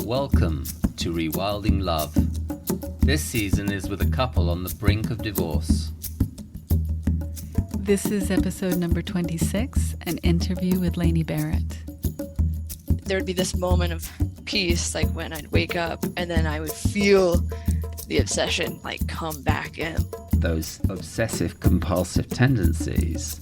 Welcome to Rewilding Love. This season is with a couple on the brink of divorce. This is episode number 26, an interview with Lainie Barrett. There would be this moment of peace, like when I'd wake up and then I would feel the obsession like come back in. Those obsessive compulsive tendencies,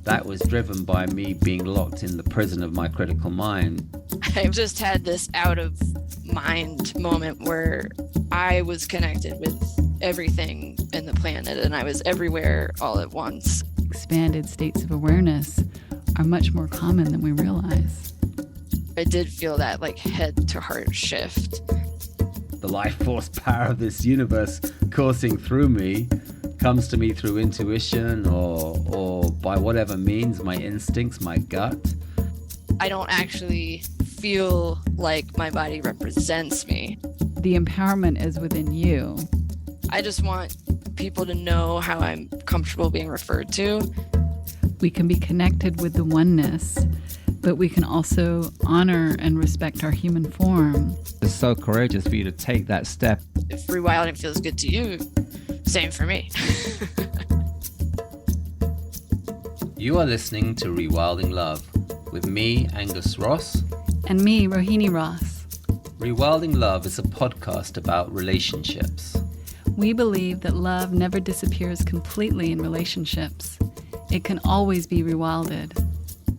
that was driven by me being locked in the prison of my critical mind. I've just had this out of mind moment where I was connected with everything in the planet and I was everywhere all at once. Expanded states of awareness are much more common than we realize. I did feel that like head to heart shift. The life force power of this universe coursing through me comes to me through intuition or by whatever means, my instincts, my gut. I don't actually feel like my body represents me. The empowerment is within you. I just want people to know how I'm comfortable being referred to. We can be connected with the oneness, but we can also honor and respect our human form. It's so courageous for you to take that step. If rewilding feels good to you, same for me. You are listening to Rewilding Love with me, Angus Ross. And me, Rohini Ross. Rewilding Love is a podcast about relationships. We believe that love never disappears completely in relationships. It can always be rewilded.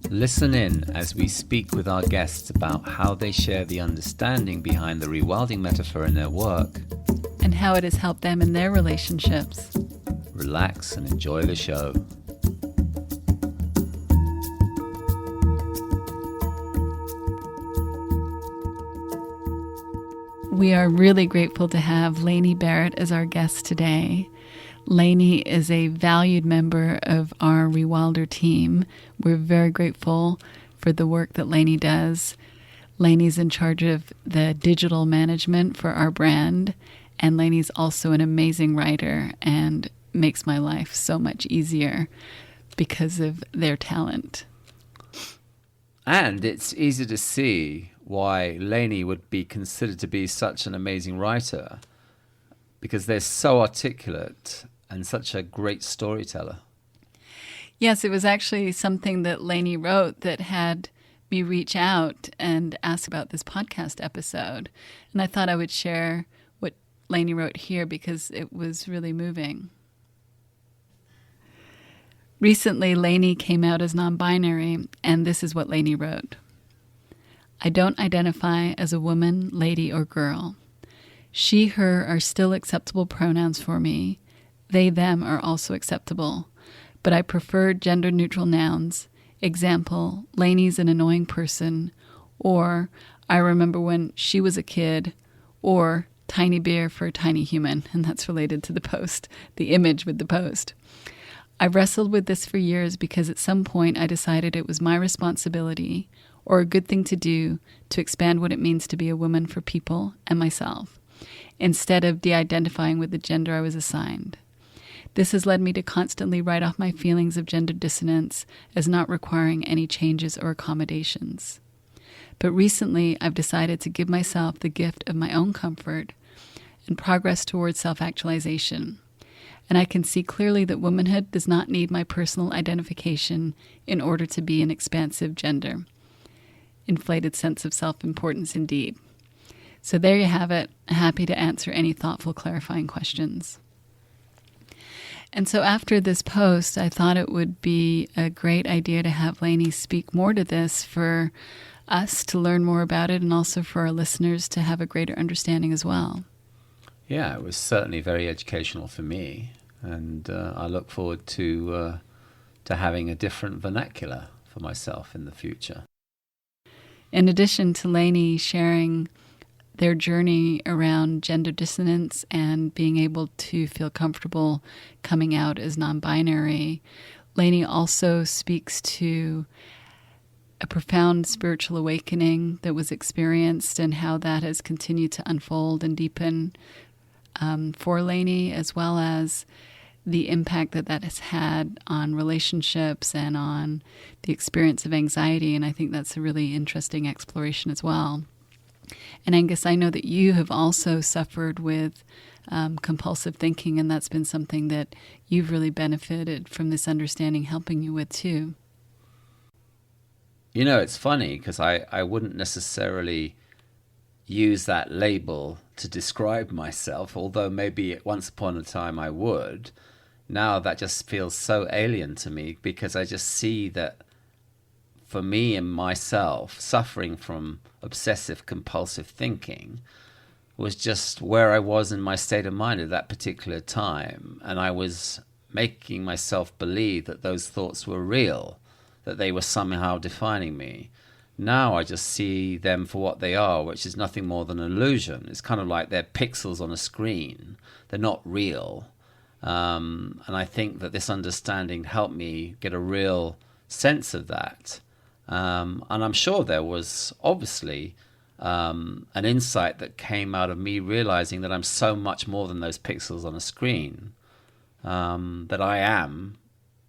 Listen in as we speak with our guests about how they share the understanding behind the rewilding metaphor in their work. And how it has helped them in their relationships. Relax and enjoy the show. We are really grateful to have Lainie Barrett as our guest today. Lainie is a valued member of our Rewilder team. We're very grateful for the work that Lainie does. Lainie's in charge of the digital management for our brand, and Lainie's also an amazing writer and makes my life so much easier because of their talent. And it's easy to see why Lainie would be considered to be such an amazing writer, because they're so articulate and such a great storyteller. Yes, it was actually something that Lainie wrote that had me reach out and ask about this podcast episode. And I thought I would share what Lainie wrote here because it was really moving. Recently, Lainie came out as non-binary, and this is what Lainie wrote. I don't identify as a woman, lady, or girl. She, her are still acceptable pronouns for me. They, them are also acceptable. But I prefer gender-neutral nouns. Example, Lainie's an annoying person, or I remember when she was a kid, or tiny bear for a tiny human, and that's related to the post, the image with the post. I've wrestled with this for years because at some point I decided it was my responsibility or a good thing to do to expand what it means to be a woman for people and myself, instead of de-identifying with the gender I was assigned. This has led me to constantly write off my feelings of gender dissonance as not requiring any changes or accommodations. But recently, I've decided to give myself the gift of my own comfort and progress towards self-actualization. And I can see clearly that womanhood does not need my personal identification in order to be an expansive gender. Inflated sense of self-importance indeed. So there you have it. Happy to answer any thoughtful, clarifying questions. And so after this post, I thought it would be a great idea to have Lainie speak more to this for us to learn more about it and also for our listeners to have a greater understanding as well. Yeah, it was certainly very educational for me, and I look forward to having a different vernacular for myself in the future. In addition to Lainie sharing their journey around gender dissonance and being able to feel comfortable coming out as non-binary, Lainie also speaks to a profound spiritual awakening that was experienced and how that has continued to unfold and deepen for Lainie, as well as the impact that that has had on relationships and on the experience of anxiety. And I think that's a really interesting exploration as well. And Angus, I know that you have also suffered with compulsive thinking, and that's been something that you've really benefited from this understanding helping you with too. You know, it's funny because I wouldn't necessarily use that label to describe myself, although maybe once upon a time I would. Now that just feels so alien to me because I just see that for me and myself, suffering from obsessive compulsive thinking was just where I was in my state of mind at that particular time. And I was making myself believe that those thoughts were real, that they were somehow defining me. Now I just see them for what they are, which is nothing more than an illusion. It's kind of like they're pixels on a screen. They're not real. And I think that this understanding helped me get a real sense of that. And I'm sure there was obviously an insight that came out of me realizing that I'm so much more than those pixels on a screen, that I am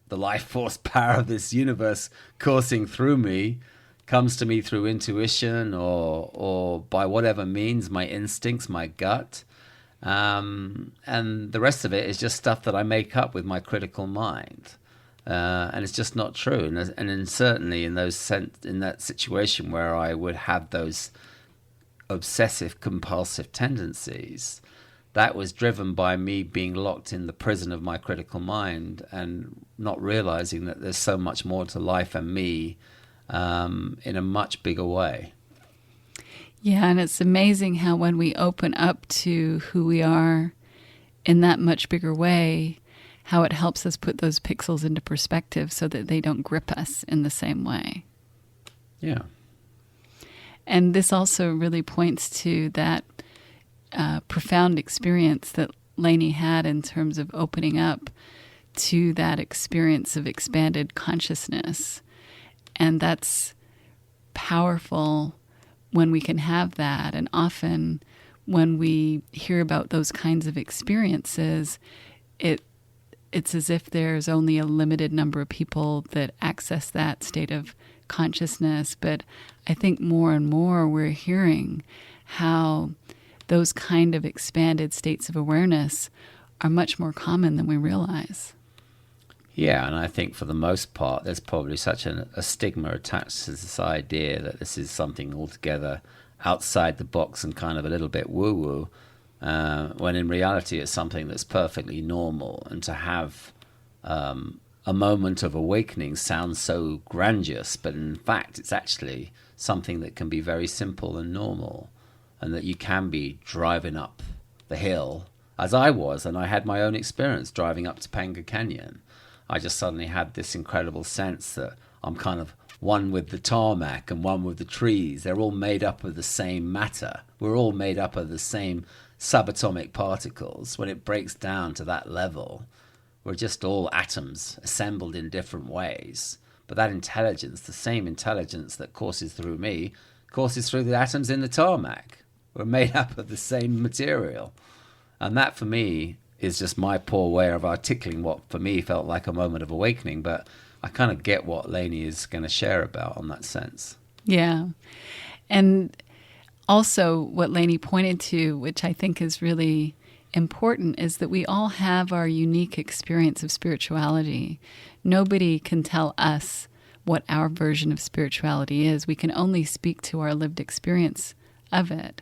the life force power of this universe coursing through me, comes to me through intuition or by whatever means, my instincts, my gut. And the rest of it is just stuff that I make up with my critical mind. And it's just not true. And certainly in that situation where I would have those obsessive compulsive tendencies, that was driven by me being locked in the prison of my critical mind and not realizing that there's so much more to life and me in a much bigger way. Yeah, and it's amazing how when we open up to who we are in that much bigger way, how it helps us put those pixels into perspective so that they don't grip us in the same way. Yeah. And this also really points to that profound experience that Lainie had in terms of opening up to that experience of expanded consciousness. And that's powerful when we can have that. And often when we hear about those kinds of experiences, it's as if there's only a limited number of people that access that state of consciousness. But I think more and more we're hearing how those kind of expanded states of awareness are much more common than we realize. Yeah, and I think for the most part, there's probably such a stigma attached to this idea that this is something altogether outside the box and kind of a little bit woo-woo, when in reality it's something that's perfectly normal. And to have a moment of awakening sounds so grandiose, but in fact it's actually something that can be very simple and normal, and that you can be driving up the hill, as I was, and I had my own experience driving up Topanga Canyon. I just suddenly had this incredible sense that I'm kind of one with the tarmac and one with the trees. They're all made up of the same matter. We're all made up of the same subatomic particles. When it breaks down to that level, we're just all atoms assembled in different ways. But that intelligence, the same intelligence that courses through me, courses through the atoms in the tarmac. We're made up of the same material. And that for me is just my poor way of articulating what for me felt like a moment of awakening. But I kind of get what Lainie is going to share about on that sense. Yeah. And also what Lainie pointed to, which I think is really important, is that we all have our unique experience of spirituality. Nobody can tell us what our version of spirituality is. We can only speak to our lived experience of it.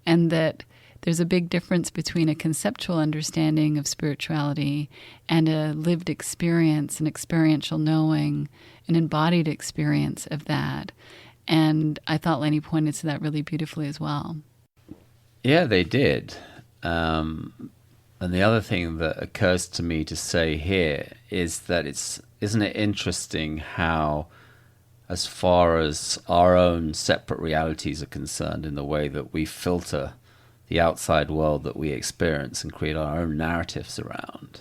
And that there's a big difference between a conceptual understanding of spirituality and a lived experience, an experiential knowing, an embodied experience of that. And I thought Lainie pointed to that really beautifully as well. Yeah, they did. And the other thing that occurs to me to say here is that isn't it interesting how, as far as our own separate realities are concerned, in the way that we filter the outside world that we experience and create our own narratives around,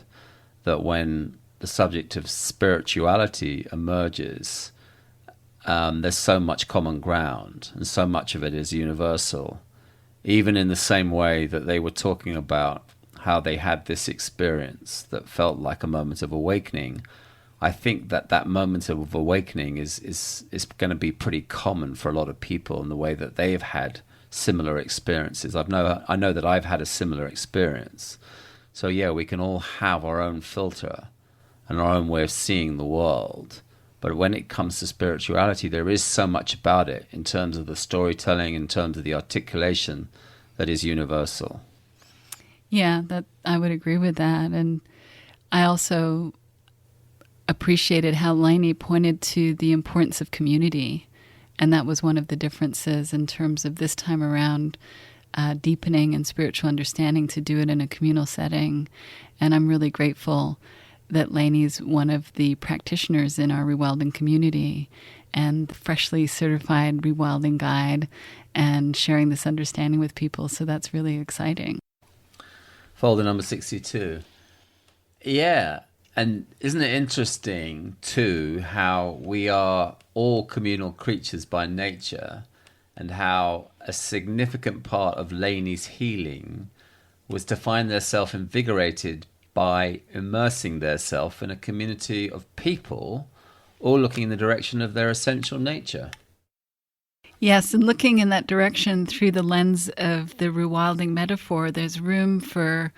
that when the subject of spirituality emerges, there's so much common ground and so much of it is universal. Even in the same way that they were talking about how they had this experience that felt like a moment of awakening, I think that moment of awakening is going to be pretty common for a lot of people in the way that they've had similar experiences. I know that I've had a similar experience. So yeah, we can all have our own filter and our own way of seeing the world. But when it comes to spirituality, there is so much about it in terms of the storytelling, in terms of the articulation, that is universal. Yeah, that I would agree with that. And I also appreciated how Lainie pointed to the importance of community. And that was one of the differences in terms of this time around deepening and spiritual understanding, to do it in a communal setting. And I'm really grateful that Lainie's one of the practitioners in our Rewilding community and freshly certified Rewilding guide, and sharing this understanding with people. So that's really exciting. Folder number 62. Yeah. And isn't it interesting, too, how we are all communal creatures by nature, and how a significant part of Lainie's healing was to find theirself invigorated by immersing theirself in a community of people all looking in the direction of their essential nature. Yes, and looking in that direction through the lens of the rewilding metaphor, there's room for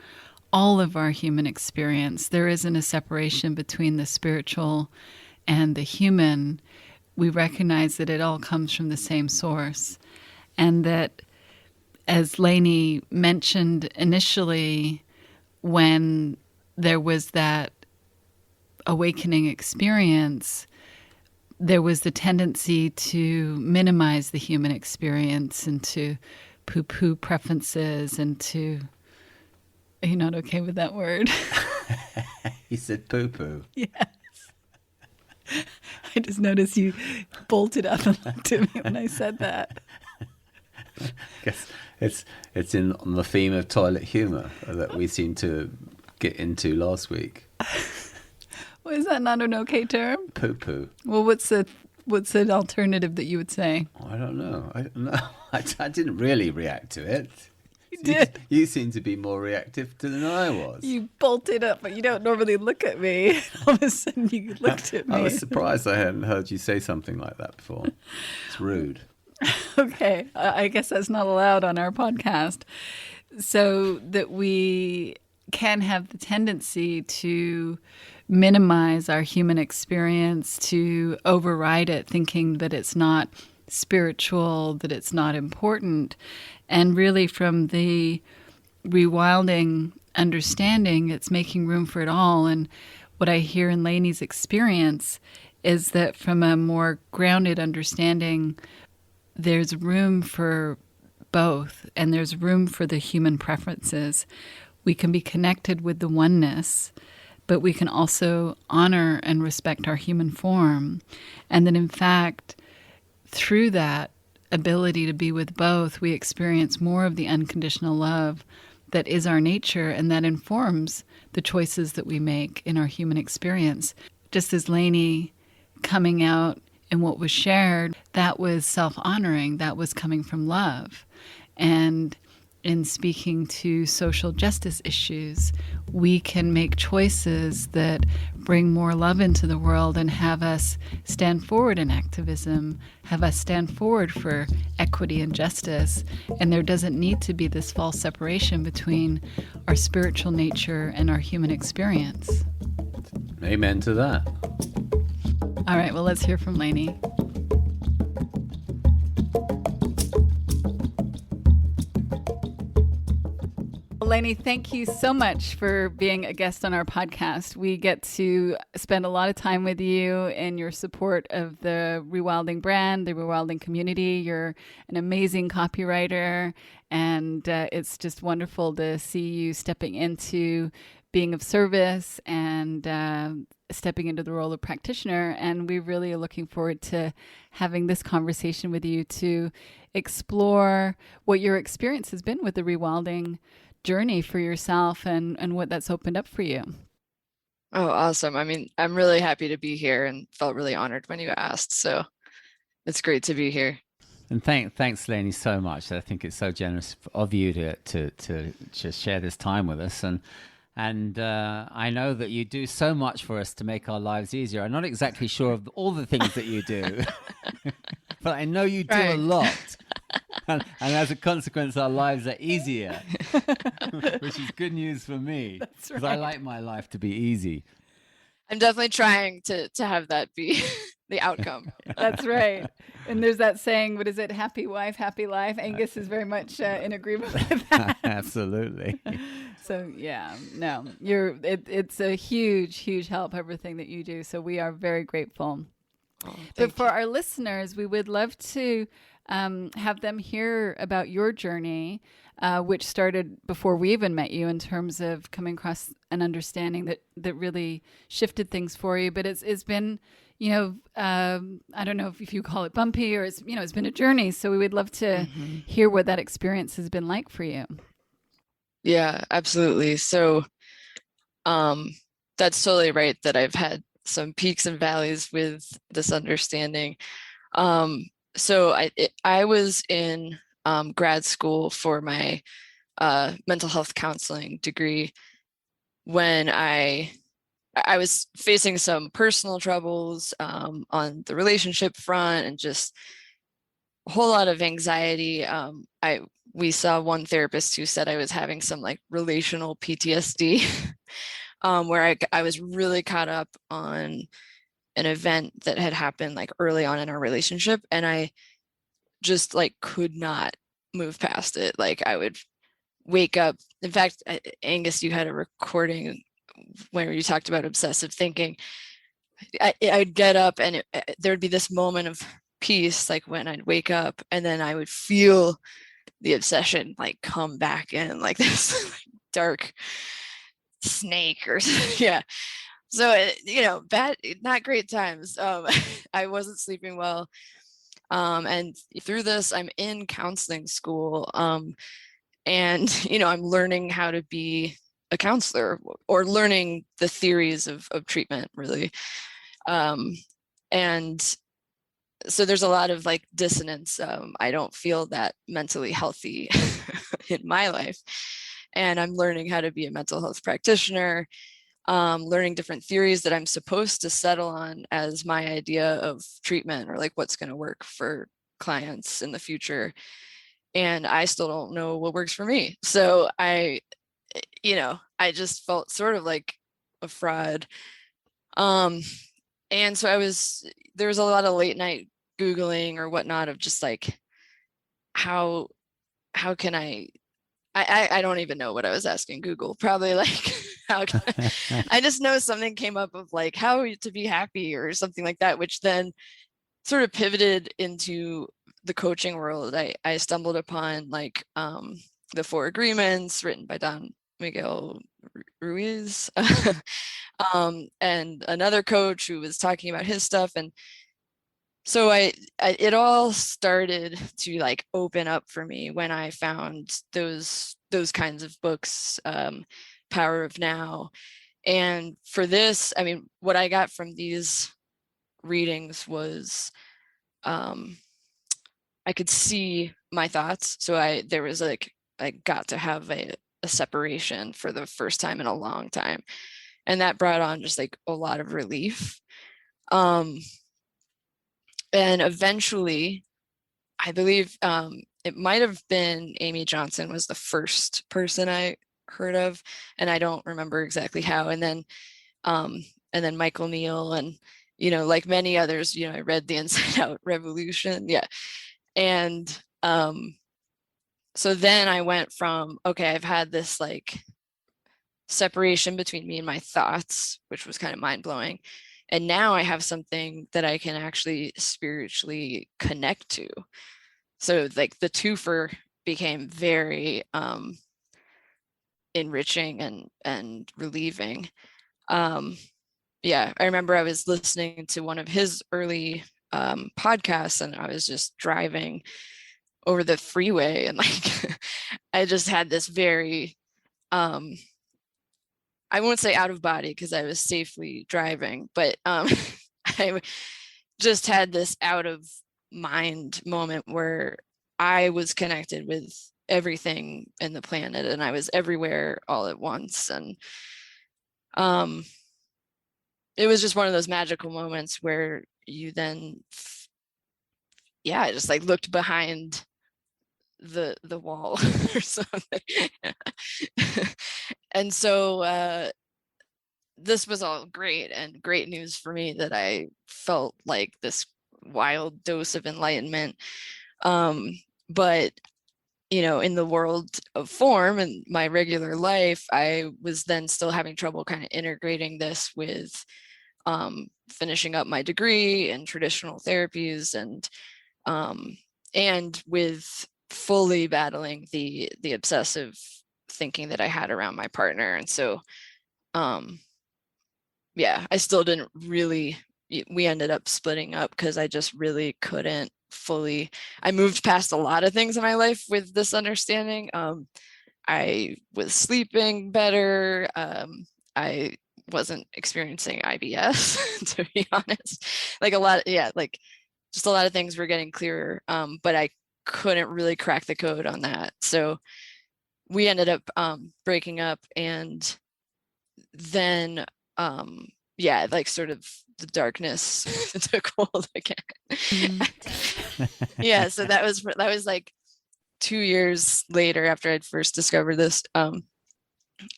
all of our human experience. There isn't a separation between the spiritual and the human. We recognize that it all comes from the same source. And that, as Lainie mentioned initially, when there was that awakening experience, there was the tendency to minimize the human experience and to poo-poo preferences and to... Are you not okay with that word? He said poo-poo. Yes. I just noticed you bolted up and looked at me when I said that. I guess it's on the theme of toilet humour that we seem to get into last week. Well, is that not an okay term? Poo-poo. Well, what's an alternative that you would say? I don't know. I didn't really react to it. You did. You seem to be more reactive than I was. You bolted up, but you don't normally look at me. All of a sudden you looked at me. I was surprised I hadn't heard you say something like that before. It's rude. Okay. I guess that's not allowed on our podcast. So that we can have the tendency to minimize our human experience, to override it, thinking that it's not spiritual, that it's not important. And really, from the rewilding understanding, it's making room for it all. And what I hear in Lainie's experience is that from a more grounded understanding, there's room for both, and there's room for the human preferences. We can be connected with the oneness, but we can also honor and respect our human form. And that, in fact, through that ability to be with both, we experience more of the unconditional love that is our nature, and that informs the choices that we make in our human experience. Just as Lainie coming out in what was shared, that was self-honoring, that was coming from love. And in speaking to social justice issues, we can make choices that bring more love into the world and have us stand forward in activism, have us stand forward for equity and justice. And there doesn't need to be this false separation between our spiritual nature and our human experience. Amen to that. All right, well, let's hear from Lainie. Lainie, thank you so much for being a guest on our podcast. We get to spend a lot of time with you and your support of the Rewilding brand, the Rewilding community. You're an amazing copywriter, and it's just wonderful to see you stepping into being of service and stepping into the role of practitioner. And we really are looking forward to having this conversation with you to explore what your experience has been with the Rewilding journey for yourself and what that's opened up for you. Oh, awesome. I mean, I'm really happy to be here and felt really honored when you asked. So it's great to be here. And thanks, Lainie, so much. I think it's so generous of you to just share this time with us. And I know that you do so much for us to make our lives easier. I'm not exactly sure of all the things that you do, but I know you do a lot. and as a consequence, our lives are easier, which is good news for me, because I like my life to be easy. I'm definitely trying to have that be the outcome. That's right. And there's that saying, what is it? Happy wife, happy life. Angus is very much in agreement with that. Absolutely. So yeah, no, it's a huge help, everything that you do. So we are very grateful. But for our listeners, we would love to have them hear about your journey, which started before we even met you, in terms of coming across an understanding that really shifted things for you. But it's been, I don't know if you call it bumpy, or it's been a journey. So we would love to hear what that experience has been like for you. Yeah, absolutely. So that's totally right, that I've had some peaks and valleys with this understanding. So I was in grad school for my mental health counseling degree when I was facing some personal troubles on the relationship front, and just a whole lot of anxiety. We saw one therapist who said I was having some like relational PTSD, where I was really caught up on an event that had happened like early on in our relationship, and I just like could not move past it. Like I would wake up. In fact, Angus, you had a recording where you talked about obsessive thinking. I'd get up and there would be this moment of peace, like when I'd wake up, and then I would feel the obsession like come back in, like this dark snake or yeah. So bad, not great times. I wasn't sleeping well, and through this I'm in counseling school, and I'm learning how to be a counselor, or learning the theories of treatment, really. And so there's a lot of like dissonance. I don't feel that mentally healthy in my life, and I'm learning how to be a mental health practitioner, learning different theories that I'm supposed to settle on as my idea of treatment, or like what's going to work for clients in the future. And I still don't know what works for me. So I just felt sort of like a fraud. And so there was a lot of late night Googling or whatnot of just like, how can I don't even know what I was asking Google. Probably like, I just know something came up of like how to be happy or something like that, which then sort of pivoted into the coaching world. I stumbled upon like the 4 Agreements written by Don Miguel Ruiz, and another coach who was talking about his stuff. And so it all started to like open up for me when I found those kinds of books, Power of Now. And for this, I mean, what I got from these readings was I could see my thoughts. So I got to have a separation for the first time in a long time. And that brought on just like a lot of relief. And eventually, I believe it might have been Amy Johnson was the first person I heard of, and I don't remember exactly how. And then Michael Neal, and like many others, I read the Inside Out Revolution, yeah. And so then I went from, okay, I've had this like separation between me and my thoughts, which was kind of mind-blowing. And now I have something that I can actually spiritually connect to. So like the twofer became very enriching and relieving. Yeah, I remember I was listening to one of his early podcasts, and I was just driving over the freeway, and like I just had this very I won't say out of body because I was safely driving, but I just had this out of mind moment where I was connected with everything in the planet, and I was everywhere all at once. And it was just one of those magical moments where you then, I just like looked behind the wall or something. And so this was all great and great news for me, that I felt like this wild dose of enlightenment. But in the world of form and my regular life, I was then still having trouble kind of integrating this with finishing up my degree in traditional therapies, and with fully battling the obsessive thinking that I had around my partner. And so I still didn't really, we ended up splitting up because I just really couldn't fully, I moved past a lot of things in my life with this understanding. I was sleeping better. I wasn't experiencing IBS, to be honest. Like just a lot of things were getting clearer, but I couldn't really crack the code on that. So we ended up breaking up, and then sort of the darkness took hold again. Yeah, so that was like 2 years later after I'd first discovered this,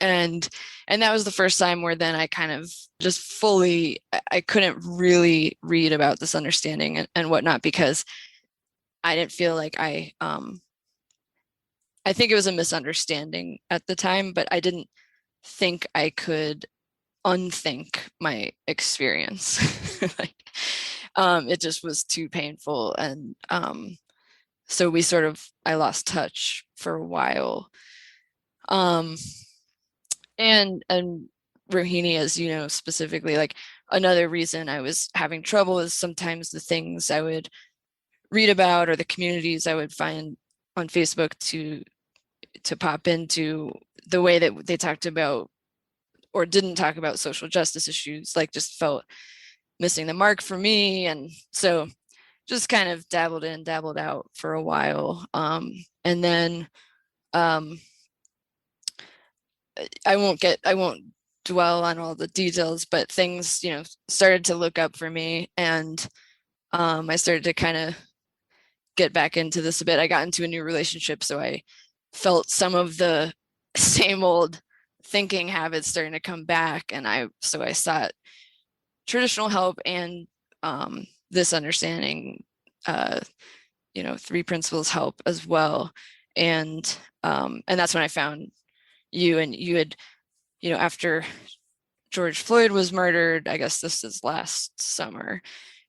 and that was the first time where then I kind of just fully, I couldn't really read about this understanding and whatnot, because I didn't feel like I think it was a misunderstanding at the time, but I didn't think I could unthink my experience. It just was too painful. And so I lost touch for a while. And Rohini, as you know, specifically, like another reason I was having trouble is sometimes the things I would read about or the communities I would find on Facebook to pop into, the way that they talked about or didn't talk about social justice issues, like just felt missing the mark for me. And so just kind of dabbled in, dabbled out for a while. And then I won't dwell on all the details, but things, started to look up for me, and I started to kind of get back into this a bit. I got into a new relationship, so I felt some of the same old thinking habits starting to come back, and I sought traditional help and this understanding, 3 principles help as well. And that's when I found you, and you had, after George Floyd was murdered, I guess this is last summer,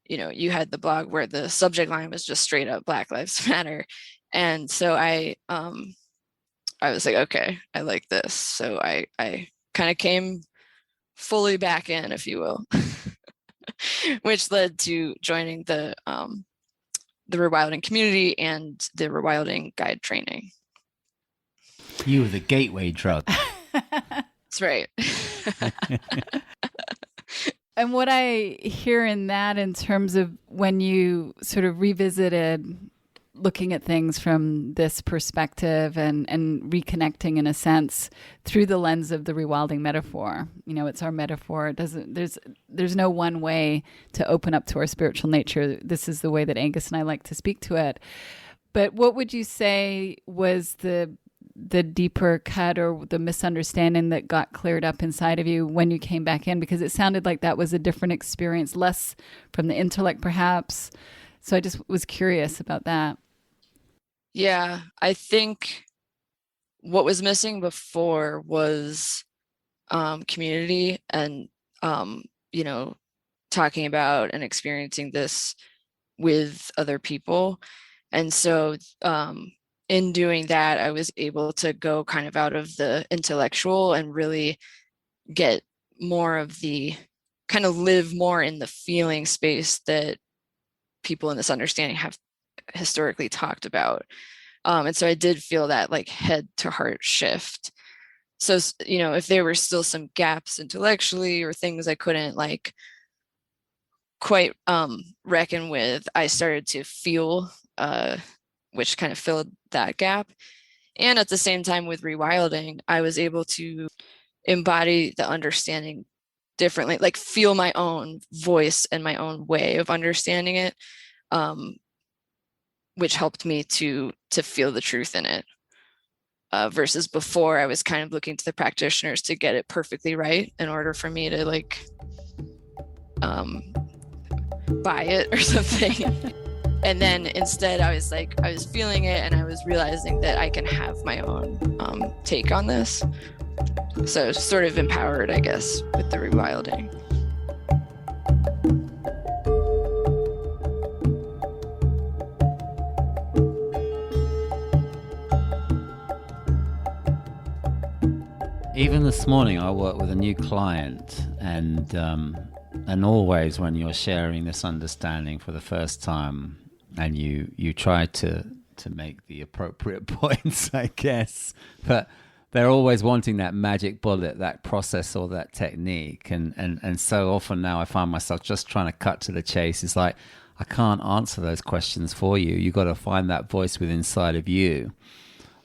you had the blog where the subject line was just straight up Black Lives Matter. And so I was like, okay, I like this. So I kind of came fully back in, if you will, which led to joining the Rewilding community and the Rewilding guide training. You were the gateway drug. That's right. And what I hear in that, in terms of when you sort of revisited looking at things from this perspective and reconnecting in a sense through the lens of the rewilding metaphor, it's our metaphor. It doesn't, there's no one way to open up to our spiritual nature. This is the way that Angus and I like to speak to it. But what would you say was the deeper cut or the misunderstanding that got cleared up inside of you when you came back in? Because it sounded like that was a different experience, less from the intellect perhaps. So I just was curious about that. Yeah, I think what was missing before was community and, talking about and experiencing this with other people. And so in doing that, I was able to go kind of out of the intellectual and really get more of the, kind of live more in the feeling space that people in this understanding have historically talked about. And so I did feel that like head to heart shift. So, if there were still some gaps intellectually or things I couldn't like quite reckon with, I started to feel, which kind of filled that gap. And at the same time with rewilding, I was able to embody the understanding differently, like feel my own voice and my own way of understanding it. which helped me to feel the truth in it. Versus before, I was kind of looking to the practitioners to get it perfectly right in order for me to like buy it or something. And then instead I was feeling it, and I was realizing that I can have my own take on this. So sort of empowered, I guess, with the rewilding. Even this morning, I worked with a new client, and always when you're sharing this understanding for the first time, and you try to make the appropriate points, I guess, but they're always wanting that magic bullet, that process or that technique, and so often now I find myself just trying to cut to the chase. It's like, I can't answer those questions for you. You got to find that voice within inside of you.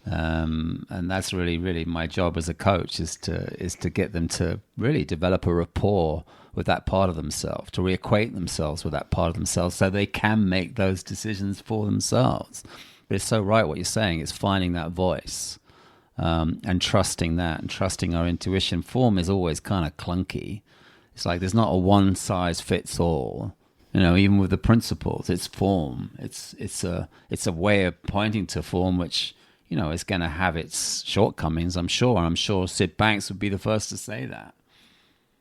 And that's really my job as a coach, is to get them to really develop a rapport with that part of themselves, to reacquaint themselves with that part of themselves so they can make those decisions for themselves. But it's so right what you're saying. It's finding that voice, and trusting that, and trusting our intuition. Form is always kind of clunky. It's like there's not a one size fits all. You know, even with the principles, it's form. It's a way of pointing to form, which, you know, is going to have its shortcomings, I'm sure. I'm sure Sid Banks would be the first to say that.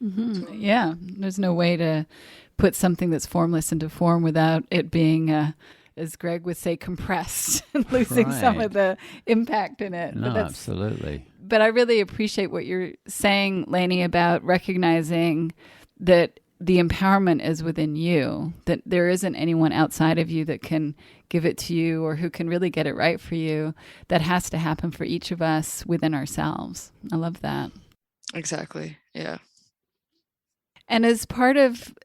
Mm-hmm. Yeah, there's no way to put something that's formless into form without it being, as Greg would say, compressed and losing some of the impact in it. No, absolutely. But I really appreciate what you're saying, Lainie, about recognizing that the empowerment is within you, that there isn't anyone outside of you that can give it to you or who can really get it right for you. That has to happen for each of us within ourselves. I love that. Exactly. Yeah. And as part of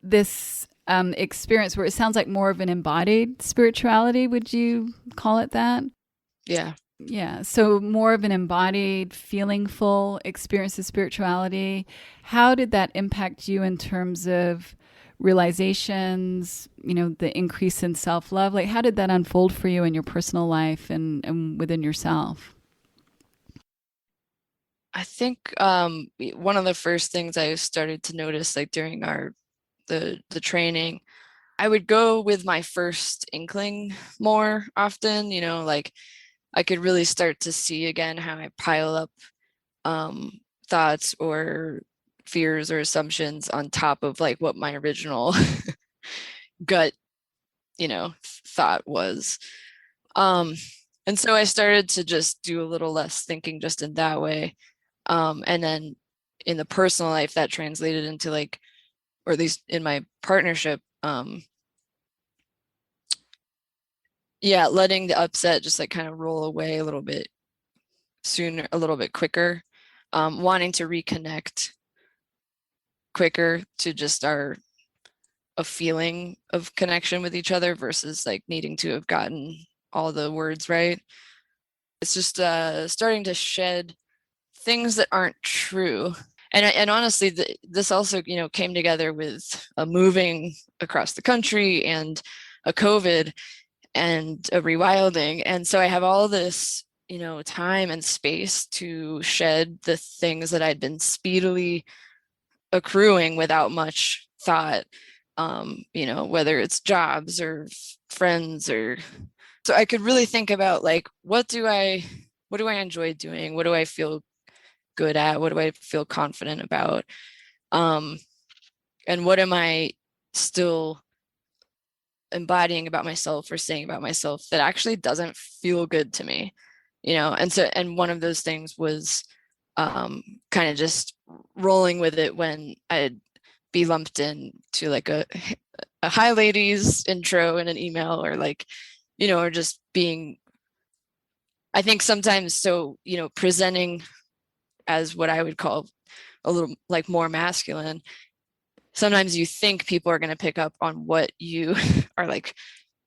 this experience where it sounds like more of an embodied spirituality, would you call it that? Yeah. Yeah. So more of an embodied, feelingful experience of spirituality. How did that impact you in terms of realizations, you know, the increase in self-love? Like, how did that unfold for you in your personal life and within yourself? I think one of the first things I started to notice, like during the training, I would go with my first inkling more often, you know, like I could really start to see again how I pile up thoughts or fears or assumptions on top of like what my original gut, you know, thought was. And so I started to just do a little less thinking just in that way. And then in the personal life, that translated into like, or at least in my partnership, letting the upset just like kind of roll away a little bit sooner, a little bit quicker, wanting to reconnect quicker to just a feeling of connection with each other versus like needing to have gotten all the words right. It's just starting to shed things that aren't true. And honestly, this also, you know, came together with a moving across the country and a COVID and a rewilding. And so I have all this, you know, time and space to shed the things that I'd been speedily accruing without much thought, you know, whether it's jobs or friends or, so I could really think about like, what do I enjoy doing? What do I feel good at? What do I feel confident about? And what am I still embodying about myself or saying about myself that actually doesn't feel good to me, you know? And one of those things was kind of just rolling with it when I'd be lumped in to like a hi ladies intro in an email, or like, you know, or just being, I think sometimes, so, you know, presenting as what I would call a little like more masculine. Sometimes you think people are going to pick up on what you are like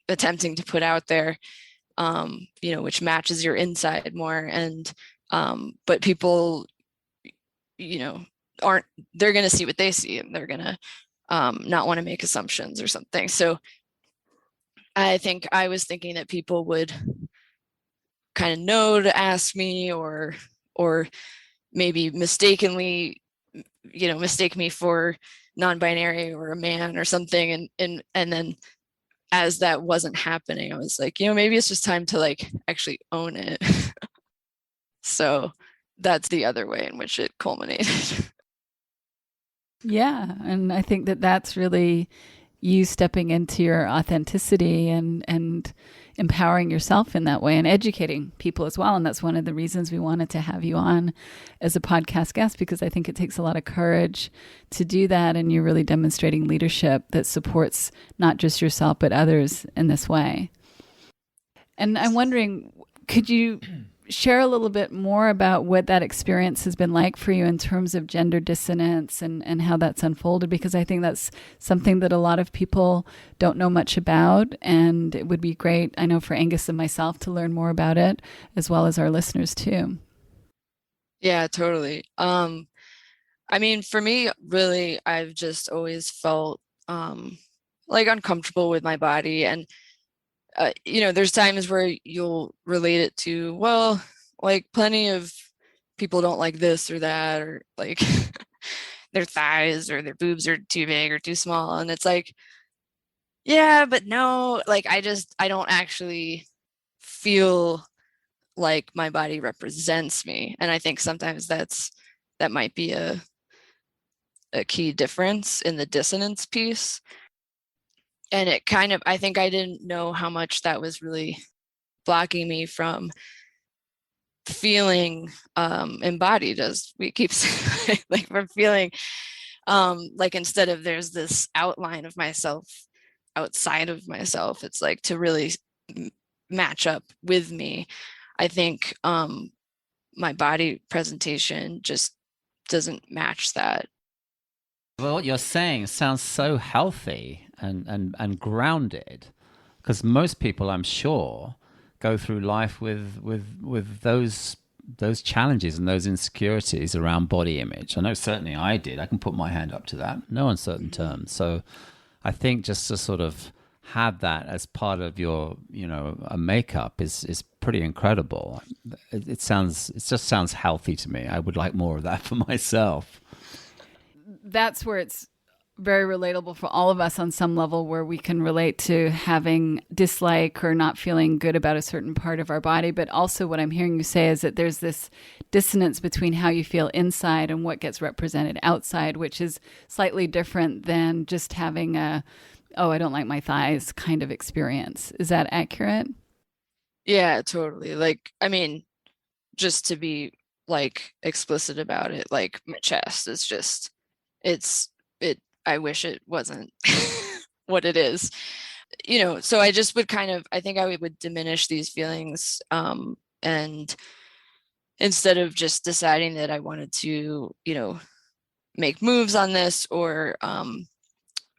attempting to put out there, you know, which matches your inside more. And, but people, you know, they're going to see what they see, and they're going to not want to make assumptions or something. So I think I was thinking that people would kind of know to ask me, or maybe mistakenly, mistake me for non-binary or a man or something. And then as that wasn't happening, I was like, maybe it's just time to like actually own it. So that's the other way in which it culminated. Yeah. And I think that that's really you stepping into your authenticity and empowering yourself in that way and educating people as well. And that's one of the reasons we wanted to have you on as a podcast guest, because I think it takes a lot of courage to do that. And you're really demonstrating leadership that supports not just yourself, but others in this way. And I'm wondering, could you share a little bit more about what that experience has been like for you in terms of gender dissonance and how that's unfolded? Because I think that's something that a lot of people don't know much about. And it would be great, I know, for Angus and myself to learn more about it, as well as our listeners too. Yeah, totally. I mean, for me, really, I've just always felt like uncomfortable with my body. And there's times where you'll relate it to, well, like plenty of people don't like this or that, or like their thighs or their boobs are too big or too small. And it's like, yeah, but no, like I don't actually feel like my body represents me. And I think sometimes that might be a key difference in the dissonance piece. And it kind of, I think I didn't know how much that was really blocking me from feeling embodied, as we keep saying, like from feeling like, instead of there's this outline of myself outside of myself, it's like to really match up with me. I think my body presentation just doesn't match that. Well, what you're saying sounds so healthy and grounded, because most people, I'm sure, go through life with those challenges and those insecurities around body image. I know certainly I did. I can put my hand up to that. No uncertain terms. So I think just to sort of have that as part of your, a makeup is pretty incredible. It just sounds healthy to me. I would like more of that for myself. That's where it's very relatable for all of us on some level, where we can relate to having dislike or not feeling good about a certain part of our body. But also what I'm hearing you say is that there's this dissonance between how you feel inside and what gets represented outside, which is slightly different than just having I don't like my thighs kind of experience. Is that accurate? Yeah, totally. Like, I mean, just to be like explicit about it, like my chest is just, I wish it wasn't what it is, so I just would I think I would diminish these feelings. And instead of just deciding that I wanted to, make moves on this, or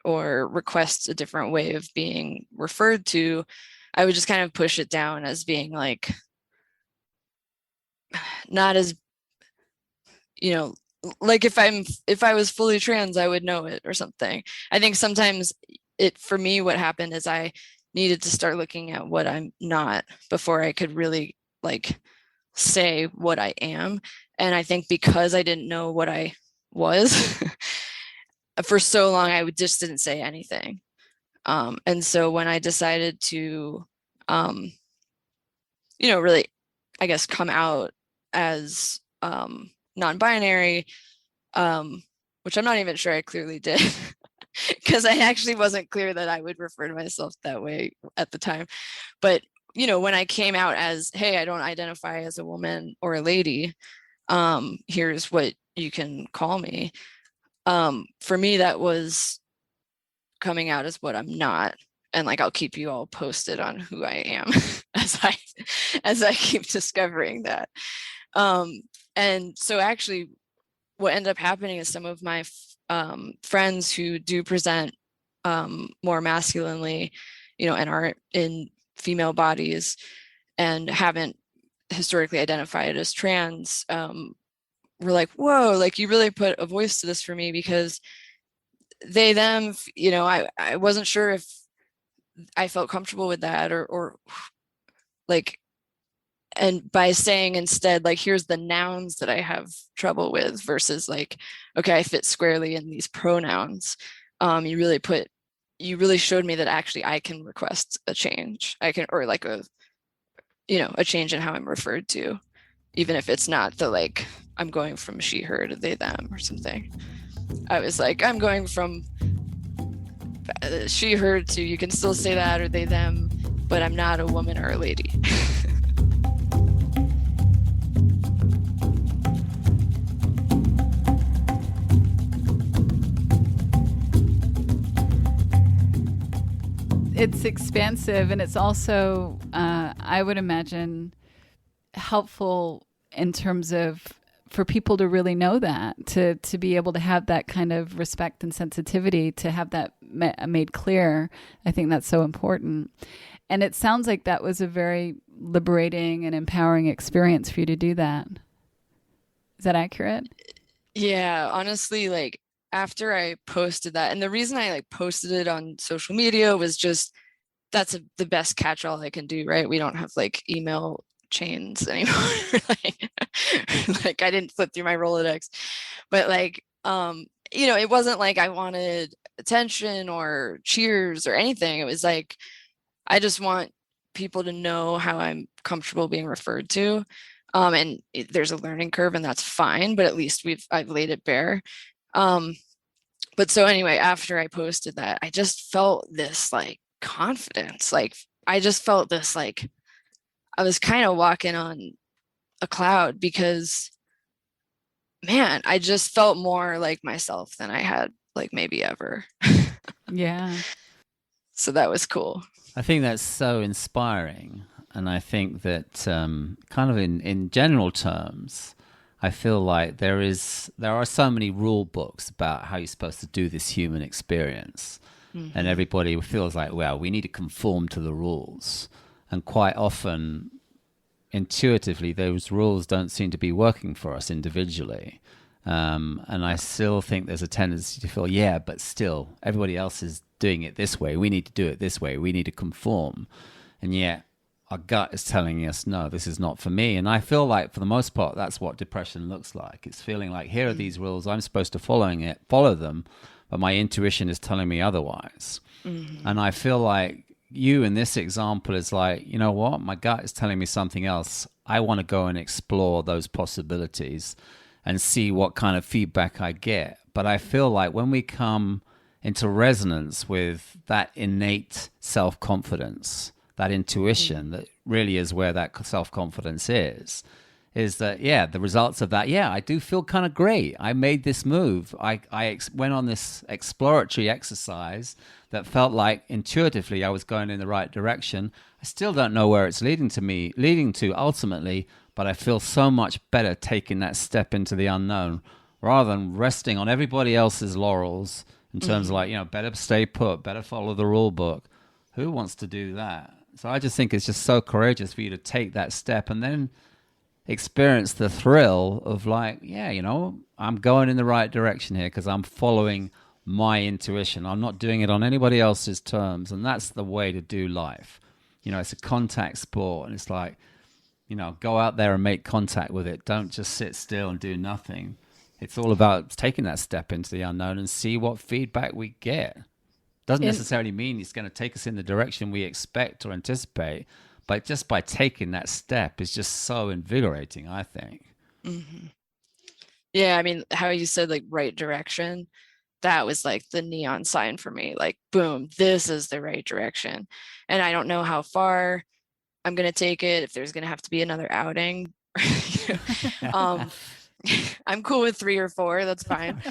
request a different way of being referred to, I would just kind of push it down as being like, not as, like if I was fully trans, I would know it or something. I think sometimes for me, what happened is I needed to start looking at what I'm not before I could really like say what I am. And I think because I didn't know what I was for so long, I just didn't say anything. And so when I decided to, really, I guess, come out as non-binary, which I'm not even sure I clearly did, because I actually wasn't clear that I would refer to myself that way at the time. But, when I came out as, hey, I don't identify as a woman or a lady, here's what you can call me. For me, that was coming out as what I'm not. And like, I'll keep you all posted on who I am as I keep discovering that. And so actually what ended up happening is some of my friends who do present more masculinely, and are in female bodies and haven't historically identified as trans, were like, whoa, like you really put a voice to this for me, because they, them, I wasn't sure if I felt comfortable with that, or like, and by saying instead, like, here's the nouns that I have trouble with versus like, okay, I fit squarely in these pronouns. You really showed me that actually I can request a change. I can, or like a change in how I'm referred to, even if it's not the like, I'm going from she, her to they, them or something. I was like, I'm going from she, her to, you can still say that, or they, them, but I'm not a woman or a lady. It's expansive, and it's also, I would imagine, helpful in terms of for people to really know that, to be able to have that kind of respect and sensitivity, to have that made clear. I think that's so important. And it sounds like that was a very liberating and empowering experience for you to do that. Is that accurate? Yeah, honestly, like after I posted that, and the reason I like posted it on social media was just that's the best catch-all I can do, right? We don't have like email chains anymore. like I didn't flip through my Rolodex, but like it wasn't like I wanted attention or cheers or anything. It was like I just want people to know how I'm comfortable being referred to. And there's a learning curve, and that's fine, but at least I've laid it bare. But so anyway, after I posted that, I just felt this like confidence. Like I just felt this like I was kind of walking on a cloud, because man, I just felt more like myself than I had like maybe ever. Yeah. So that was cool. I think that's so inspiring. And I think that kind of in general terms, I feel like there are so many rule books about how you're supposed to do this human experience. Mm-hmm. And everybody feels like, well, we need to conform to the rules. And quite often, intuitively, those rules don't seem to be working for us individually. And I still think there's a tendency to feel, yeah, but still, everybody else is doing it this way. We need to do it this way. We need to conform. And yet, our gut is telling us, no, this is not for me. And I feel like, for the most part, that's what depression looks like. It's feeling like, here are these rules. I'm supposed to follow them, but my intuition is telling me otherwise. Mm-hmm. And I feel like you in this example is like, you know what? My gut is telling me something else. I want to go and explore those possibilities and see what kind of feedback I get. But I feel like when we come into resonance with that innate self-confidence, that intuition, that really is where that self-confidence is that, yeah, the results of that, yeah, I do feel kind of great. I made this move. I went on this exploratory exercise that felt like intuitively I was going in the right direction. I still don't know where it's leading to ultimately, but I feel so much better taking that step into the unknown rather than resting on everybody else's laurels in terms of like, better stay put, better follow the rule book. Who wants to do that? So I just think it's just so courageous for you to take that step and then experience the thrill of like, yeah, I'm going in the right direction here because I'm following my intuition. I'm not doing it on anybody else's terms. And that's the way to do life. It's a contact sport, and it's like, go out there and make contact with it. Don't just sit still and do nothing. It's all about taking that step into the unknown and see what feedback we get. Doesn't necessarily mean it's going to take us in the direction we expect or anticipate, but just by taking that step is just so invigorating, I think. Mm-hmm. Yeah, I mean, how you said like right direction, that was like the neon sign for me. Like, boom, this is the right direction. And I don't know how far I'm going to take it, if there's going to have to be another outing. I'm cool with 3 or 4, that's fine.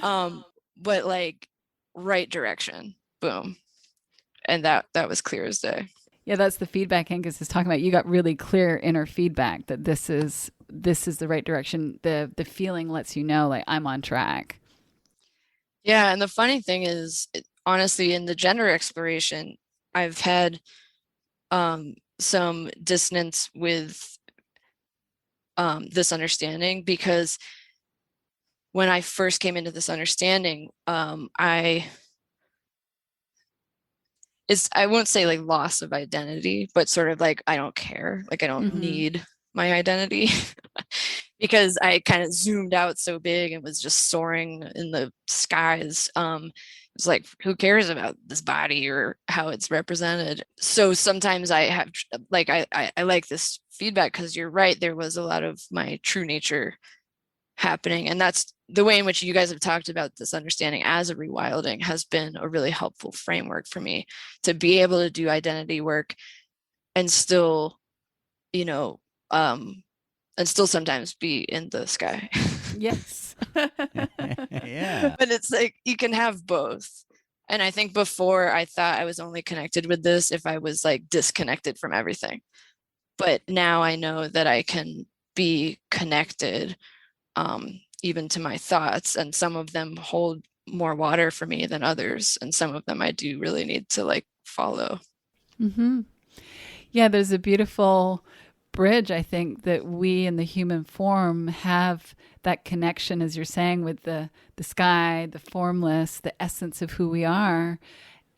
But like right direction, boom. And that was clear as day. Yeah, that's the feedback Angus is talking about. You got really clear inner feedback that this is the right direction. The feeling lets you know, like, I'm on track. Yeah, and the funny thing is, honestly, in the gender exploration, I've had some dissonance with this understanding, because when I first came into this understanding, I won't say like loss of identity, but sort of like I don't care, like I don't need my identity because I kind of zoomed out so big and was just soaring in the skies. It's like, who cares about this body or how it's represented? So sometimes I have like I like this feedback because you're right, there was a lot of my true nature happening, and that's the way in which you guys have talked about this understanding as a rewilding has been a really helpful framework for me to be able to do identity work and still, you know, and still sometimes be in the sky. Yes. Yeah. But it's like you can have both. And I think before I thought I was only connected with this if I was like disconnected from everything. But now I know that I can be connected even to my thoughts, and some of them hold more water for me than others, and some of them I do really need to like follow. Yeah, there's a beautiful bridge, I think, that we in the human form have that connection, as you're saying, with the sky, the formless, the essence of who we are.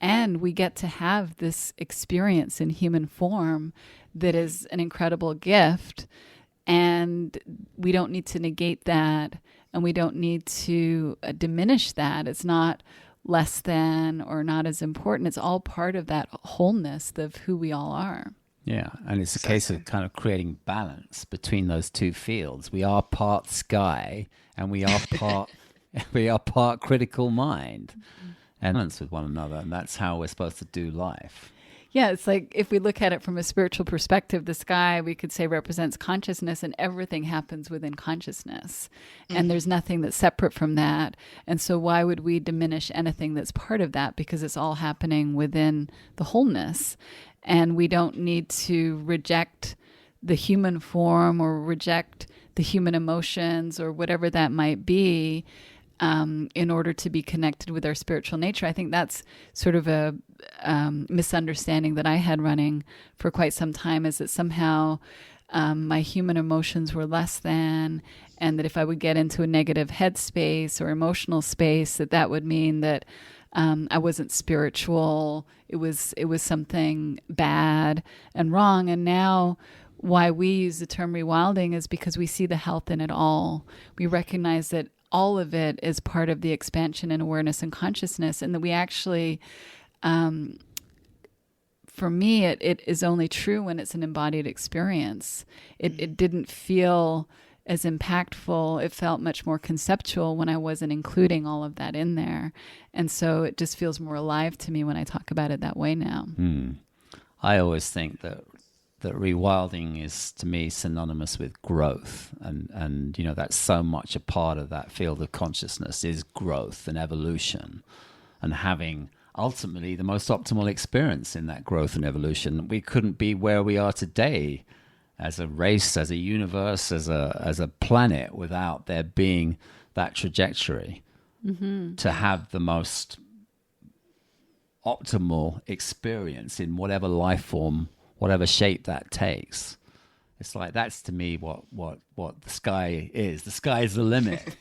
And we get to have this experience in human form that is an incredible gift. And we don't need to negate that, and we don't need to diminish that. It's not less than or not as important. It's all part of that wholeness of who we all are. Yeah, and it's a case of kind of creating balance between those two fields. We are part sky, and we are part critical mind, and balance with one another, and that's how we're supposed to do life. Yeah, it's like if we look at it from a spiritual perspective, the sky, we could say, represents consciousness, and everything happens within consciousness. And there's nothing that's separate from that. And so why would we diminish anything that's part of that? Because it's all happening within the wholeness. And we don't need to reject the human form or reject the human emotions or whatever that might be in order to be connected with our spiritual nature. I think that's sort of a misunderstanding that I had running for quite some time, is that somehow my human emotions were less than, and that if I would get into a negative headspace or emotional space, that would mean that I wasn't spiritual. It was something bad and wrong. And now why we use the term rewilding is because we see the health in it all. We recognize that all of it is part of the expansion in awareness and consciousness, and that we actually, for me, it is only true when it's an embodied experience. It didn't feel as impactful. It felt much more conceptual when I wasn't including all of that in there. And so it just feels more alive to me when I talk about it that way now. I always think that rewilding is, to me, synonymous with growth. And you know, that's so much a part of that field of consciousness is growth and evolution, and having ultimately the most optimal experience in that growth and evolution. We couldn't be where we are today as a race, as a universe, as a planet, without there being that trajectory to have the most optimal experience in whatever life form, whatever shape that takes. It's like, that's to me what the sky is. The sky is the limit.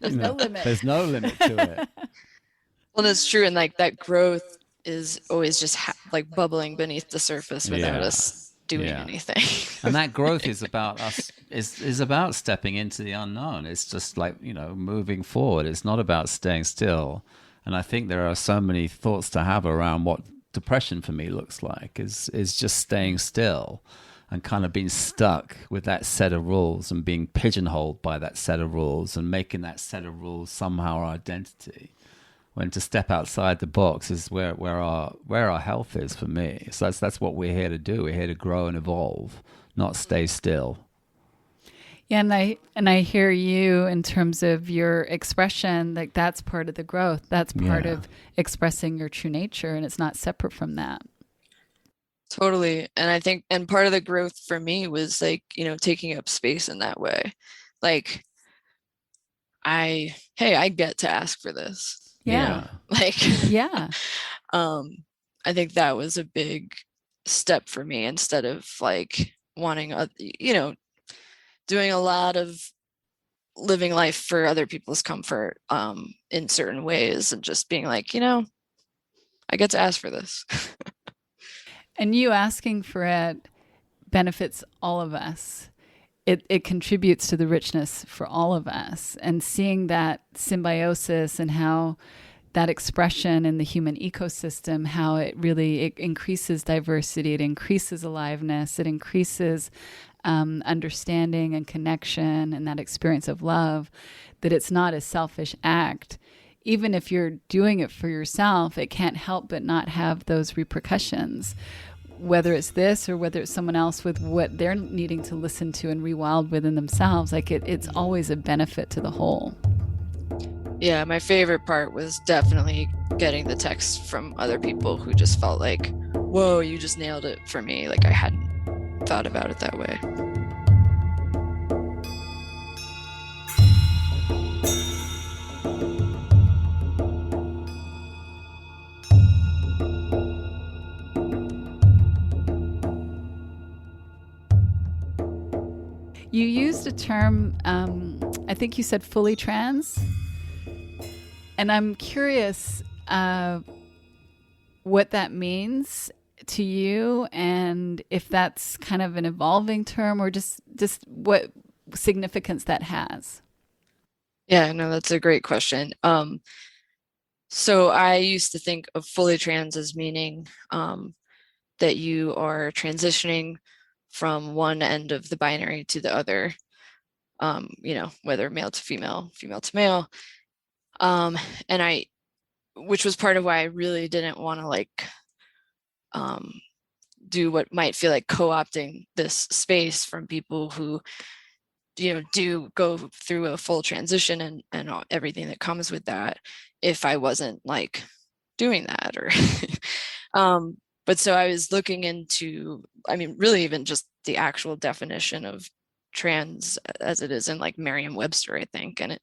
There's no limit. There's no limit to it. Well, that's true. And like that growth is always just like bubbling beneath the surface without us doing anything. And that growth is about us, is about stepping into the unknown. It's just like, you know, moving forward. It's not about staying still. And I think there are so many thoughts to have around what depression for me looks like, is just staying still and kind of being stuck with that set of rules and being pigeonholed by that set of rules and making that set of rules somehow our identity. When to step outside the box is where our health is for me. So that's what we're here to do. We're here to grow and evolve, not stay still. Yeah, and I hear you in terms of your expression, like that's part of the growth. That's part of expressing your true nature, and it's not separate from that. Totally. And I think, and part of the growth for me was like, you know, taking up space in that way. Like, I get to ask for this. Yeah. Like, yeah. I think that was a big step for me, instead of like wanting, you know, doing a lot of living life for other people's comfort in certain ways, and just being like, you know, I get to ask for this. And you asking for it benefits all of us. It contributes to the richness for all of us. And seeing that symbiosis and how that expression in the human ecosystem, how it increases diversity, it increases aliveness, it increases understanding and connection and that experience of love, that it's not a selfish act. Even if you're doing it for yourself, it can't help but not have those repercussions, whether it's this or whether it's someone else with what they're needing to listen to and rewild within themselves. Like it's always a benefit to the whole. Yeah, my favorite part was definitely getting the text from other people who just felt like, whoa, you just nailed it for me. Like I hadn't thought about it that way. You used a term, I think you said fully trans. And I'm curious what that means to you, and if that's kind of an evolving term or just what significance that has. Yeah, no, that's a great question. So I used to think of fully trans as meaning that you are transitioning from one end of the binary to the other, whether male to female, female to male. Which was part of why I really didn't want to do what might feel like co-opting this space from people who, do go through a full transition and everything that comes with that, if I wasn't like doing that or, but so I was looking into, really even just the actual definition of trans as it is in like Merriam-Webster, I think. And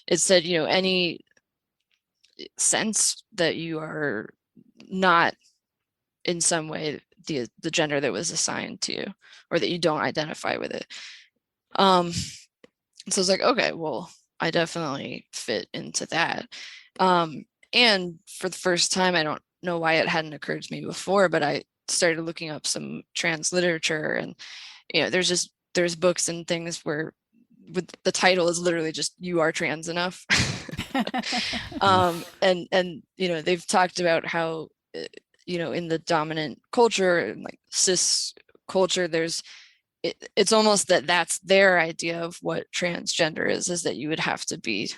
it said, any sense that you are not in some way the gender that was assigned to you, or that you don't identify with it. So I was like, okay, well, I definitely fit into that. And for the first time, I don't know why it hadn't occurred to me before, but I started looking up some trans literature, and there's books and things where with the title is literally just "You Are Trans Enough." And they've talked about how in the dominant culture and like cis culture, it's almost that's their idea of what transgender is that you would have to be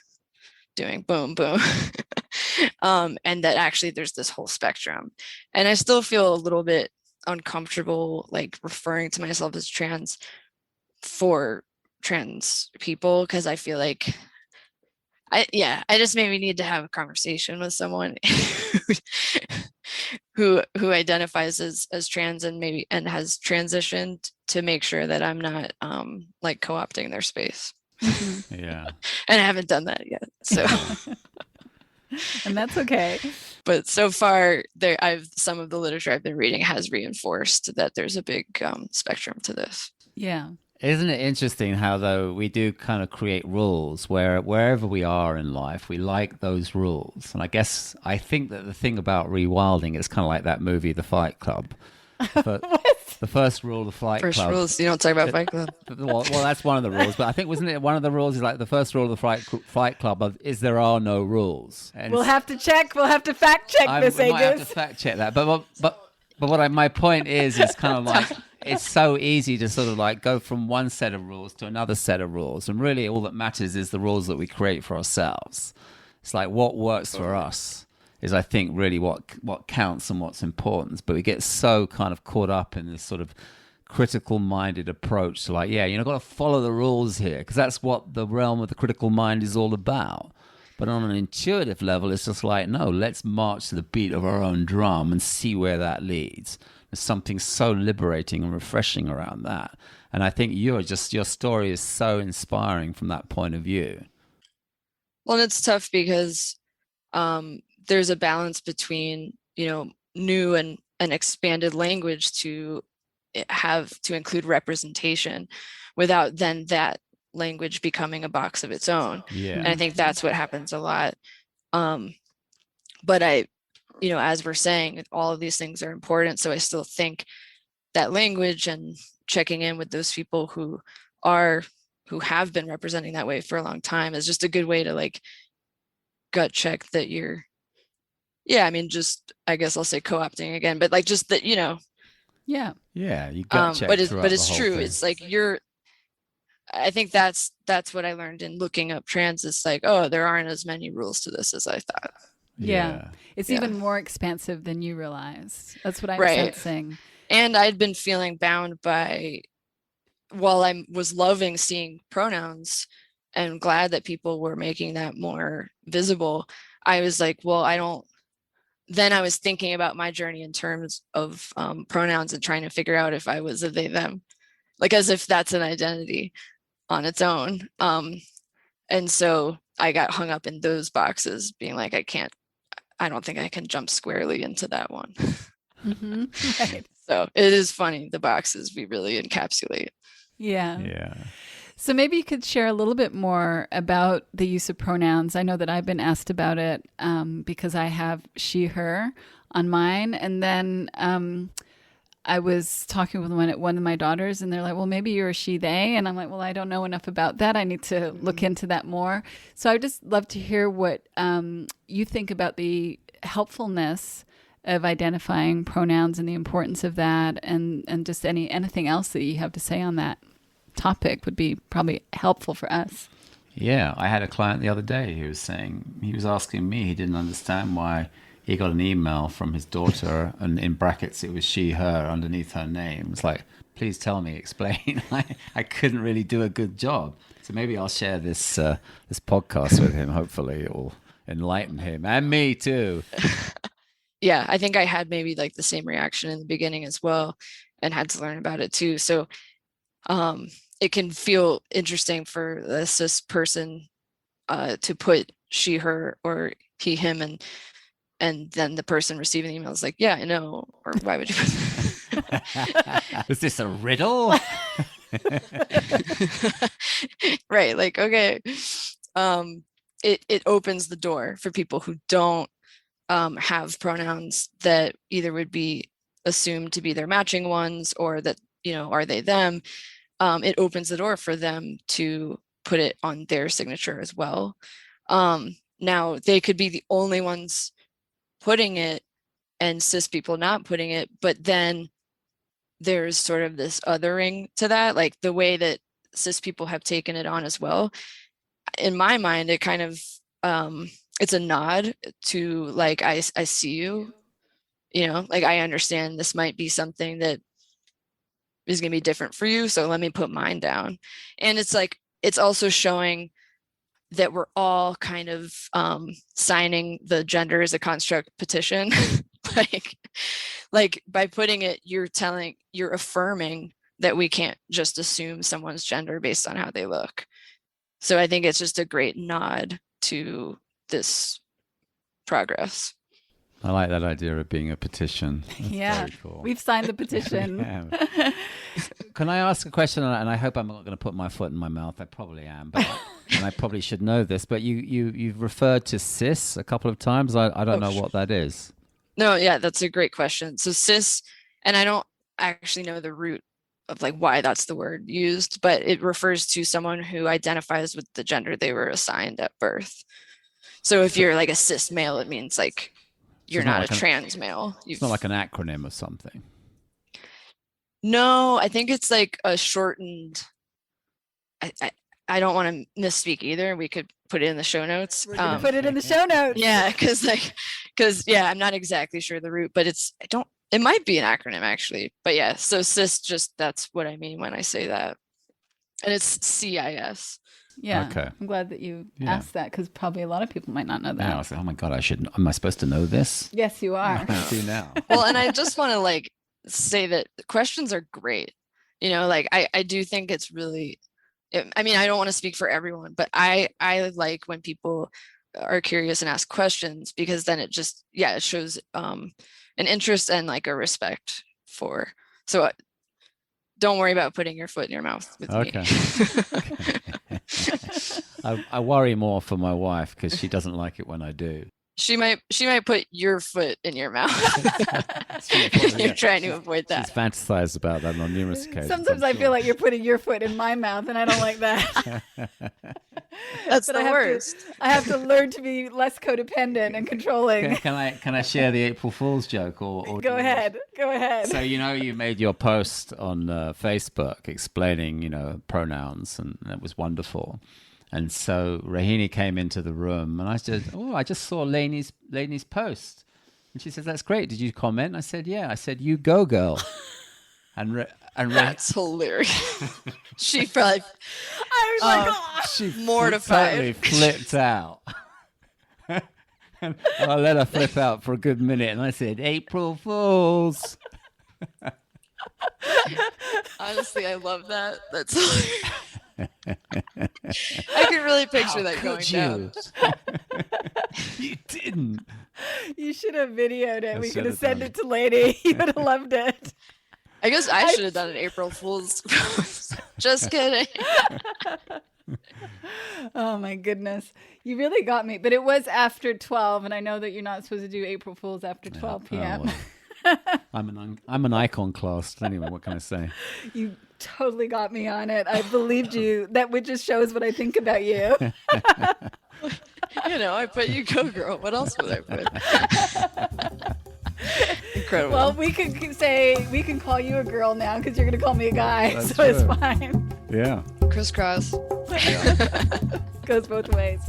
doing boom boom. And that actually there's this whole spectrum, and I still feel a little bit uncomfortable like referring to myself as trans for trans people, because I feel like I just maybe need to have a conversation with someone who identifies as trans and has transitioned, to make sure that I'm not like co-opting their space. Yeah. And I haven't done that yet, so and that's okay. But so far some of the literature I've been reading has reinforced that there's a big spectrum to this. Yeah. Isn't it interesting how, though, we do kind of create rules wherever we are in life, we like those rules. And I think that the thing about rewilding is kind of like that movie, The Fight Club. The first rule of the Fight Club. First rules, you don't talk about Fight Club. Well, that's one of the rules. But I think, wasn't it one of the rules is like the first rule of the Fight Club is there are no rules. And we'll have to check. We'll have to fact check this, we Angus. might have to fact check that. But my point is kind of like, it's so easy to sort of like go from one set of rules to another set of rules. And really all that matters is the rules that we create for ourselves. It's like what works for us is, I think, really what counts and what's important. But we get so kind of caught up in this sort of critical-minded approach to like, got to follow the rules here, because that's what the realm of the critical mind is all about. But on an intuitive level, it's just like, no, let's march to the beat of our own drum and see where that leads. There's something so liberating and refreshing around that. And I think your story is so inspiring from that point of view. Well, and it's tough because there's a balance between, new and expanded language to include representation without then that language becoming a box of its own. Yeah. And I think that's what happens a lot. But I as we're saying, all of these things are important. So I still think that language and checking in with those people who have been representing that way for a long time is just a good way to like gut check that you're, just, I guess I'll say co-opting again, but like just that, Yeah. You gut check but it's throughout the whole true. thing. It's like I think that's what I learned in looking up trans. It's like, oh, there aren't as many rules to this as I thought. Yeah. It's Yeah. even more expansive than you realize. That's what I'm Right. sensing. And I'd been feeling bound by, while I was loving seeing pronouns and glad that people were making that more visible, I was like, well, then I was thinking about my journey in terms of pronouns and trying to figure out if I was a they, them, like as if that's an identity on its own. And so I got hung up in those boxes, being like, I don't think I can jump squarely into that one. Mm-hmm. Right. So it is funny, the boxes we really encapsulate. Yeah. So maybe you could share a little bit more about the use of pronouns. I know that I've been asked about it because I have she, her on mine. And then I was talking with one of my daughters and they're like, well, maybe you're a she, they. And I'm like, well, I don't know enough about that. I need to look into that more. So I'd just love to hear what you think about the helpfulness of identifying pronouns and the importance of that, and just anything else that you have to say on that topic would be probably helpful for us. Yeah, I had a client the other day who was saying, he was asking me, he didn't understand why he got an email from his daughter and in brackets it was she, her underneath her name. It's like, please tell me, explain. I couldn't really do a good job. So maybe I'll share this podcast with him. Hopefully it will enlighten him and me too. Yeah, I think I had maybe like the same reaction in the beginning as well and had to learn about it too. So it can feel interesting for the cis person to put she, her, or he, him, and then the person receiving the email is like, yeah, I know, or why would you put that? Is this a riddle? Right, like, okay. It opens the door for people who don't have pronouns that either would be assumed to be their matching ones or that, are they them? It opens the door for them to put it on their signature as well. Now, they could be the only ones putting it and cis people not putting it, but then there's sort of this othering to that, like the way that cis people have taken it on as well. In my mind, it kind of, it's a nod to like, I see you, like I understand this might be something that is going to be different for you. So let me put mine down. And it's like, it's also showing that we're all kind of signing the gender as a construct petition. like by putting it, you're affirming that we can't just assume someone's gender based on how they look. So I think it's just a great nod to this progress. I like that idea of being a petition. That's very cool. We've signed the petition. Can I ask a question? And I hope I'm not going to put my foot in my mouth. I probably am, but and I probably should know this. But you've referred to cis a couple of times. I don't know what that is. No, yeah, that's a great question. So cis, and I don't actually know the root of like why that's the word used, but it refers to someone who identifies with the gender they were assigned at birth. So if you're like a cis male, it means like you're not a trans male. It's not like an acronym or something. No, I think it's like a shortened. I don't want to misspeak either. We could put it in the show notes. We're gonna put it in the show notes. Yeah, because I'm not exactly sure the root, but it might be an acronym actually. But yeah, so cis, just that's what I mean when I say that, and it's CIS. Yeah. Okay. I'm glad that you asked that because probably a lot of people might not know that. Yeah, I was like, oh my God, am I supposed to know this? Yes, you are. I do now. Well, and I just want to like say that questions are great. Like I do think it's really, I mean, I don't want to speak for everyone, but I like when people are curious and ask questions because then it just, it shows an interest and like a respect for, so don't worry about putting your foot in your mouth with me. I worry more for my wife because she doesn't like it when I do. She might put your foot in your mouth. You're trying to avoid that. She's fantasized about that on numerous occasions. Sometimes I feel like you're putting your foot in my mouth, and I don't like that. That's But the worst. I have to learn to be less codependent and controlling. Can I share the April Fool's joke? Or Go ahead. So you made your post on Facebook explaining pronouns, and that was wonderful. And so Rohini came into the room, and I said, "Oh, I just saw Lainie's post." And she says, "That's great. Did you comment?" I said, "Yeah." I said, "You go, girl." And that's hilarious. She probably. I was like, oh. She mortified. Totally flipped out. And I let her flip out for a good minute, and I said, "April Fools." Honestly, I love that. That's hilarious. I can really picture that going down. You didn't. You should have videoed it. We could have sent it to Lainie. You would have loved it. I guess I should have done an April Fool's. Just kidding. Oh my goodness. You really got me. But it was after 12, and I know that you're not supposed to do April Fools after 12 p.m. Well, I'm an icon-classed. Anyway, what can I say? You totally got me on it. I believed you. That would just shows what I think about you. I put you go, girl. What else would I put? Incredible. Well, we can call you a girl now because you're going to call me a guy. That's so it's true. fine. Yeah. Crisscross. Goes both ways.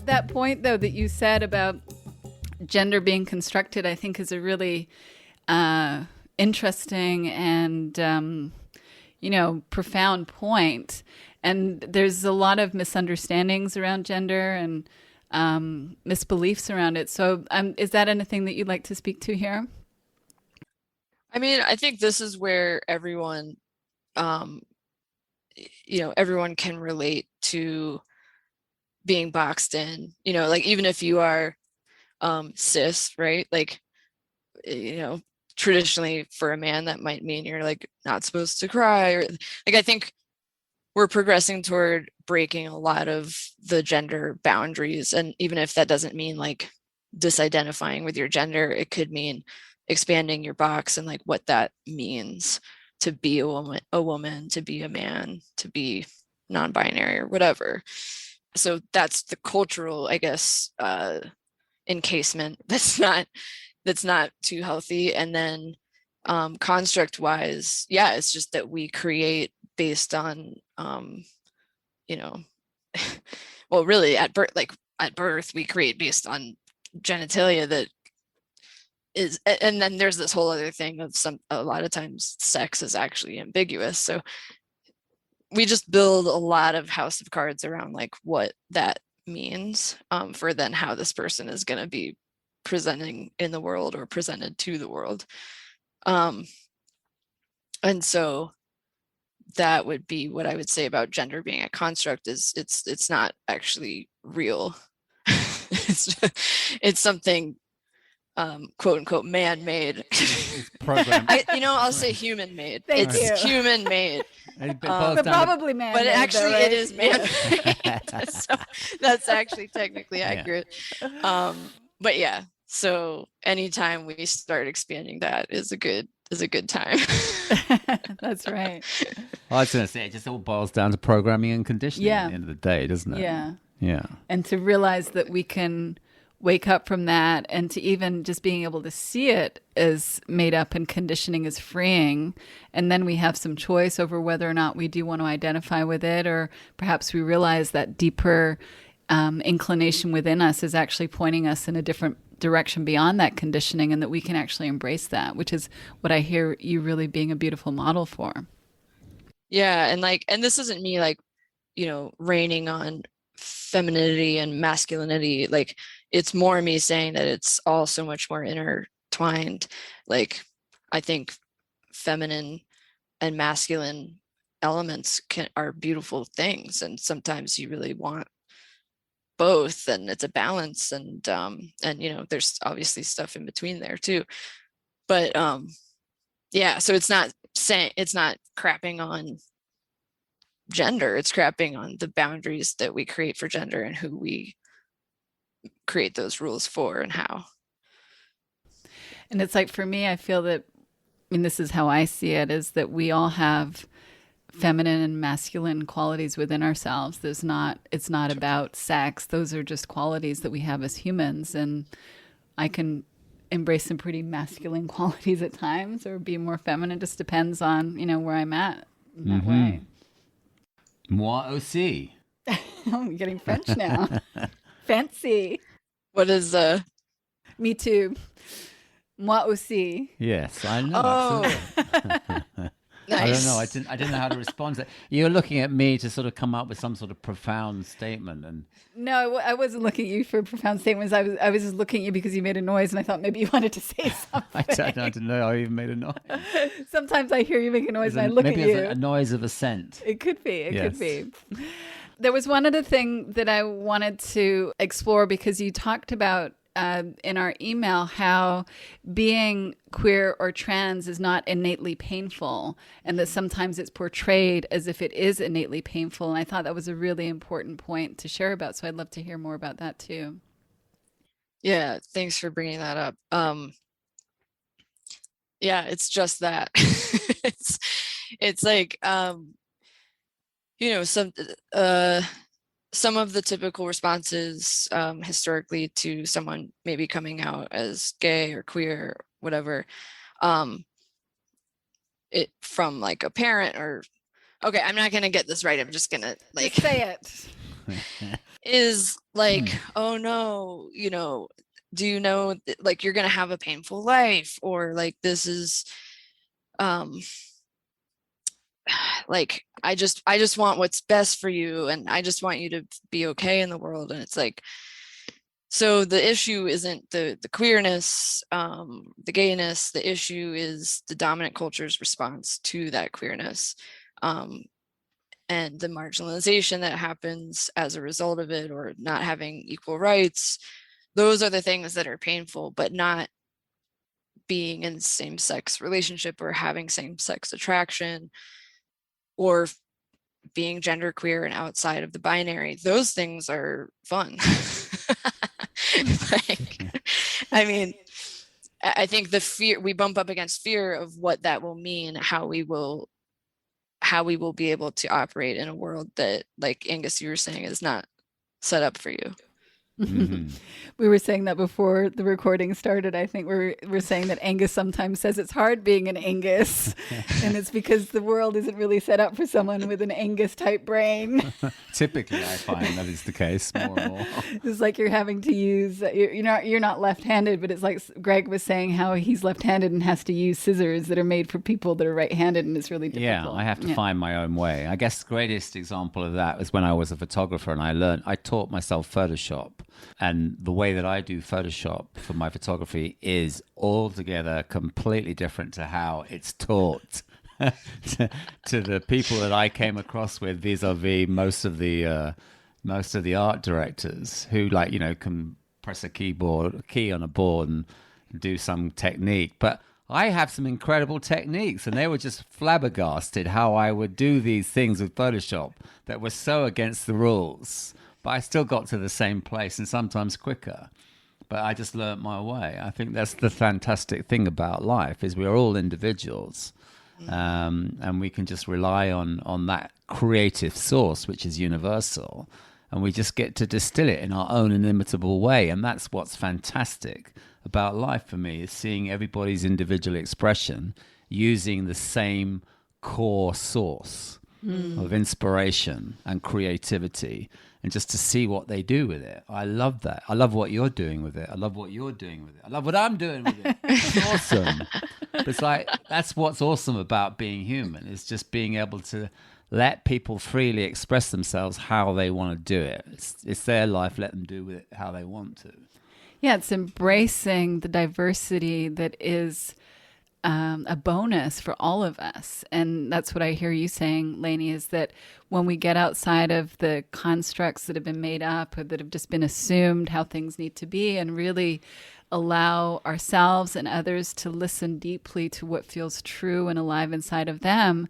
That point, though, that you said about gender being constructed, I think is a really interesting and, profound point. And there's a lot of misunderstandings around gender and misbeliefs around it. So is that anything that you'd like to speak to here? I mean, I think this is where everyone, everyone can relate to being boxed in, like even if you are cis, right? Like, traditionally for a man, that might mean you're like not supposed to cry, or like, I think we're progressing toward breaking a lot of the gender boundaries. And even if that doesn't mean like disidentifying with your gender, it could mean expanding your box and like what that means to be a woman, to be a man, to be non-binary or whatever. So that's the cultural, I guess, encasement that's not too healthy. And then construct wise, yeah, it's just that we create based on well, really at birth we create based on genitalia that is, and then there's this whole other thing of a lot of times sex is actually ambiguous. So we just build a lot of house of cards around like what that means for then how this person is going to be presenting in the world or presented to the world. And so that would be what I would say about gender being a construct is it's not actually real. It's something quote unquote man-made. I'll say human-made. It's human-made. But probably man-made. But actually though, right? it is man-made. So that's actually technically accurate. But yeah, so anytime we start expanding that is a good time. That's right. I was going to say, it just all boils down to programming and conditioning at the end of the day, doesn't it? Yeah. Yeah. And to realize that we can wake up from that, and to even just being able to see it as made up and conditioning is freeing. And then we have some choice over whether or not we do want to identify with it, or perhaps we realize that deeper inclination within us is actually pointing us in a different direction beyond that conditioning, and that we can actually embrace that, which is what I hear you really being a beautiful model for. Yeah. And this isn't me raining on femininity and masculinity. Like, it's more me saying that it's all so much more intertwined. Like, I think feminine and masculine elements are beautiful things, and sometimes you really want both, and it's a balance, and there's obviously stuff in between there too, but yeah, so it's not saying, it's not crapping on gender, it's crapping on the boundaries that we create for gender and who we create those rules for and how. And it's like, for me, I feel that, I mean, this is how I see it, is that we all have feminine and masculine qualities within ourselves. It's not about sex. Those are just qualities that we have as humans. And I can embrace some pretty masculine qualities at times or be more feminine. It just depends on, where I'm at in that way. Moi aussi. Oh, I'm getting French now. Fancy. What is Me too. Moi aussi. Yes, I know. Oh. Nice. I don't know. I didn't know how to respond to that. You're looking at me to sort of come up with some sort of profound statement, and no, I wasn't looking at you for profound statements. I was just looking at you because you made a noise, and I thought maybe you wanted to say something. I didn't know I even made a noise. Sometimes I hear you make a noise, and I look at you. Maybe a noise of assent. It could be. It could be. There was one other thing that I wanted to explore, because you talked about in our email how being queer or trans is not innately painful, and that sometimes it's portrayed as if it is innately painful. And I thought that was a really important point to share about. So I'd love to hear more about that too. Yeah, thanks for bringing that up. Yeah, it's just that. it's like some of the typical responses historically to someone maybe coming out as gay or queer, whatever, it from like a parent or, okay, I'm not gonna get this right, I'm just gonna like just say it. Is like, oh no, do you know like you're gonna have a painful life, or like this is like I just want what's best for you, and I just want you to be okay in the world. And it's like, so the issue isn't the queerness, the gayness. The issue is the dominant culture's response to that queerness, and the marginalization that happens as a result of it, or not having equal rights. Those are the things that are painful, but not being in same-sex relationship or having same-sex attraction, or being genderqueer and outside of the binary. Those things are fun. I mean, I think the fear, we bump up against fear of what that will mean, how we will be able to operate in a world that, like Angus, you were saying, is not set up for you. Mm-hmm. We were saying that before the recording started. I think we're saying that Angus sometimes says it's hard being an Angus, and it's because the world isn't really set up for someone with an Angus type brain. Typically, I find that is the case more and more. It's like you're having to use, you're not left-handed, but it's like Greg was saying how he's left-handed and has to use scissors that are made for people that are right-handed, and it's really difficult. Yeah, I have to find my own way. I guess the greatest example of that was when I was a photographer, and I taught myself Photoshop. And the way that I do Photoshop for my photography is altogether completely different to how it's taught to the people that I came across with vis-a-vis most of the art directors who, like, can press a key on a board and do some technique. But I have some incredible techniques, and they were just flabbergasted how I would do these things with Photoshop that were so against the rules. But I still got to the same place, and sometimes quicker. But I just learnt my way. I think that's the fantastic thing about life, is we're all individuals, and we can just rely on that creative source, which is universal, and we just get to distill it in our own inimitable way. And that's what's fantastic about life for me, is seeing everybody's individual expression using the same core source of inspiration and creativity, and just to see what they do with it. I love that. I love what you're doing with it. I love what you're doing with it. I love what I'm doing with it. It's awesome. But it's like, that's what's awesome about being human, is just being able to let people freely express themselves how they want to do it. It's their life. Let them do with it how they want to. Yeah, it's embracing the diversity that is a bonus for all of us. And that's what I hear you saying, Lainie, is that when we get outside of the constructs that have been made up or that have just been assumed how things need to be, and really allow ourselves and others to listen deeply to what feels true and alive inside of them,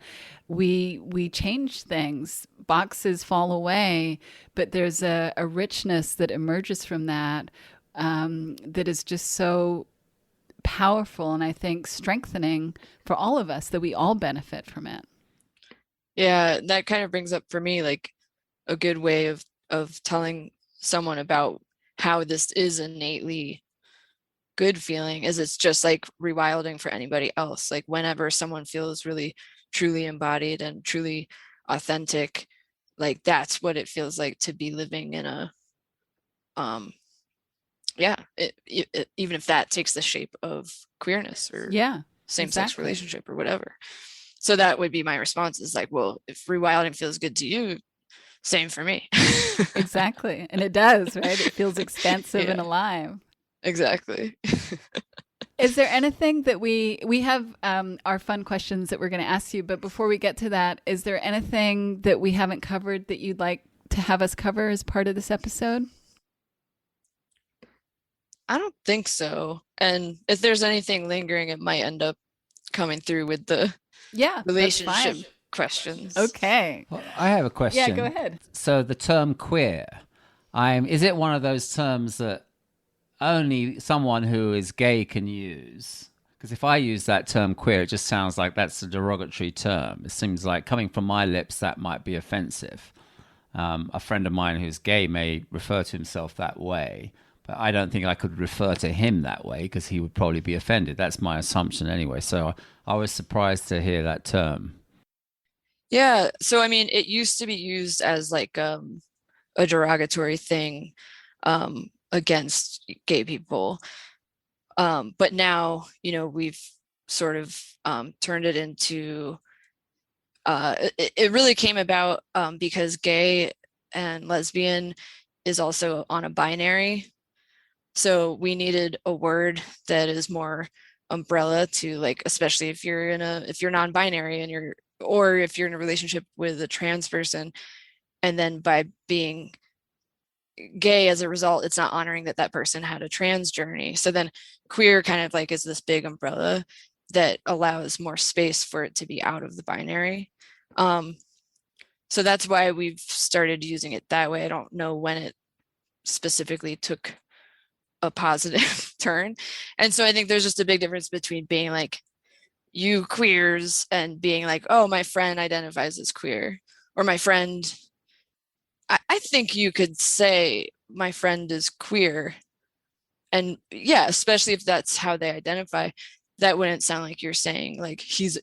we change things. Boxes fall away, but there's a richness that emerges from that that is just so powerful, and I think strengthening for all of us, that we all benefit from it. Yeah, that kind of brings up for me like a good way of telling someone about how this is innately good feeling, is it's just like rewilding for anybody else. Like whenever someone feels really truly embodied and truly authentic, like that's what it feels like to be living in a even if that takes the shape of queerness or same-sex relationship or whatever. So that would be my response, is like, well, if rewilding feels good to you, same for me. Exactly. And it does, right? It feels expansive and alive. Exactly. Is there anything that we have our fun questions that we're going to ask you, but before we get to that, is there anything that we haven't covered that you'd like to have us cover as part of this episode? I don't think so. And if there's anything lingering, it might end up coming through with the relationship questions. Okay. Well, I have a question. Yeah, go ahead. So the term queer, is it one of those terms that only someone who is gay can use? Because if I use that term queer, it just sounds like that's a derogatory term. It seems like coming from my lips, that might be offensive. A friend of mine who's gay may refer to himself that way, but I don't think I could refer to him that way because he would probably be offended. That's my assumption anyway. So I was surprised to hear that term. Yeah. So, I mean, it used to be used as like a derogatory thing against gay people. But now, we've sort of turned it into, it really came about because gay and lesbian is also on a binary. So we needed a word that is more umbrella to, like, especially if you're non-binary and or if you're in a relationship with a trans person, and then by being gay as a result, it's not honoring that person had a trans journey. So then queer kind of like is this big umbrella that allows more space for it to be out of the binary. So that's why we've started using it that way. I don't know when it specifically took a positive turn. And so I think there's just a big difference between being like, you queers, and being like, oh, my friend identifies as queer, or my friend, I think you could say my friend is queer. And yeah, especially if that's how they identify, that wouldn't sound like you're saying like he's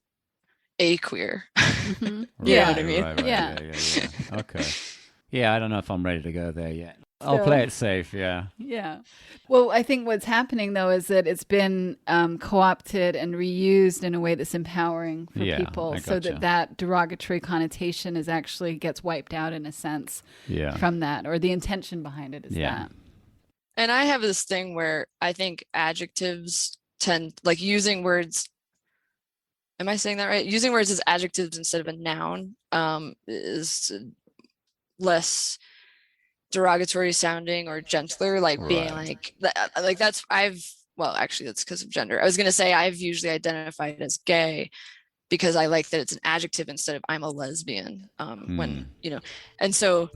a queer. Mm-hmm. You know what I mean? Right. Yeah. Okay. Yeah, I don't know if I'm ready to go there yet. So, I'll play it safe, yeah. Yeah. Well, I think what's happening, though, is that it's been co-opted and reused in a way that's empowering for people, so that derogatory connotation actually gets wiped out in a sense from that, or the intention behind it is that. And I have this thing where I think adjectives tend, like using words, am I saying that right? Using words as adjectives instead of a noun is less derogatory sounding or gentler, like being like that's actually that's because of gender. I was going to say I've usually identified as gay because I like that it's an adjective instead of I'm a lesbian when and so,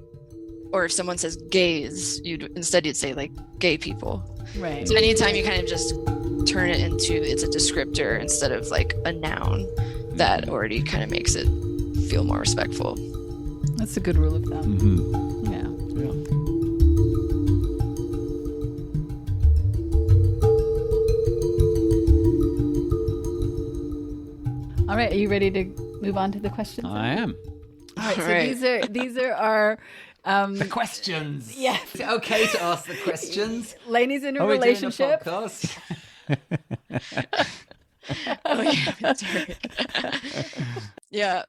or if someone says gays, you'd say like gay people, right? So anytime you kind of just turn it into, it's a descriptor instead of like a noun, that already kind of makes it feel more respectful. That's a good rule of thumb. Mm-hmm. All right, are you ready to move on to the questions? I am. All right, so these are our the questions. Yes. Is it okay to ask the questions? Lainie's in a relationship. Are we doing a podcast? Oh yeah, sorry. Yeah,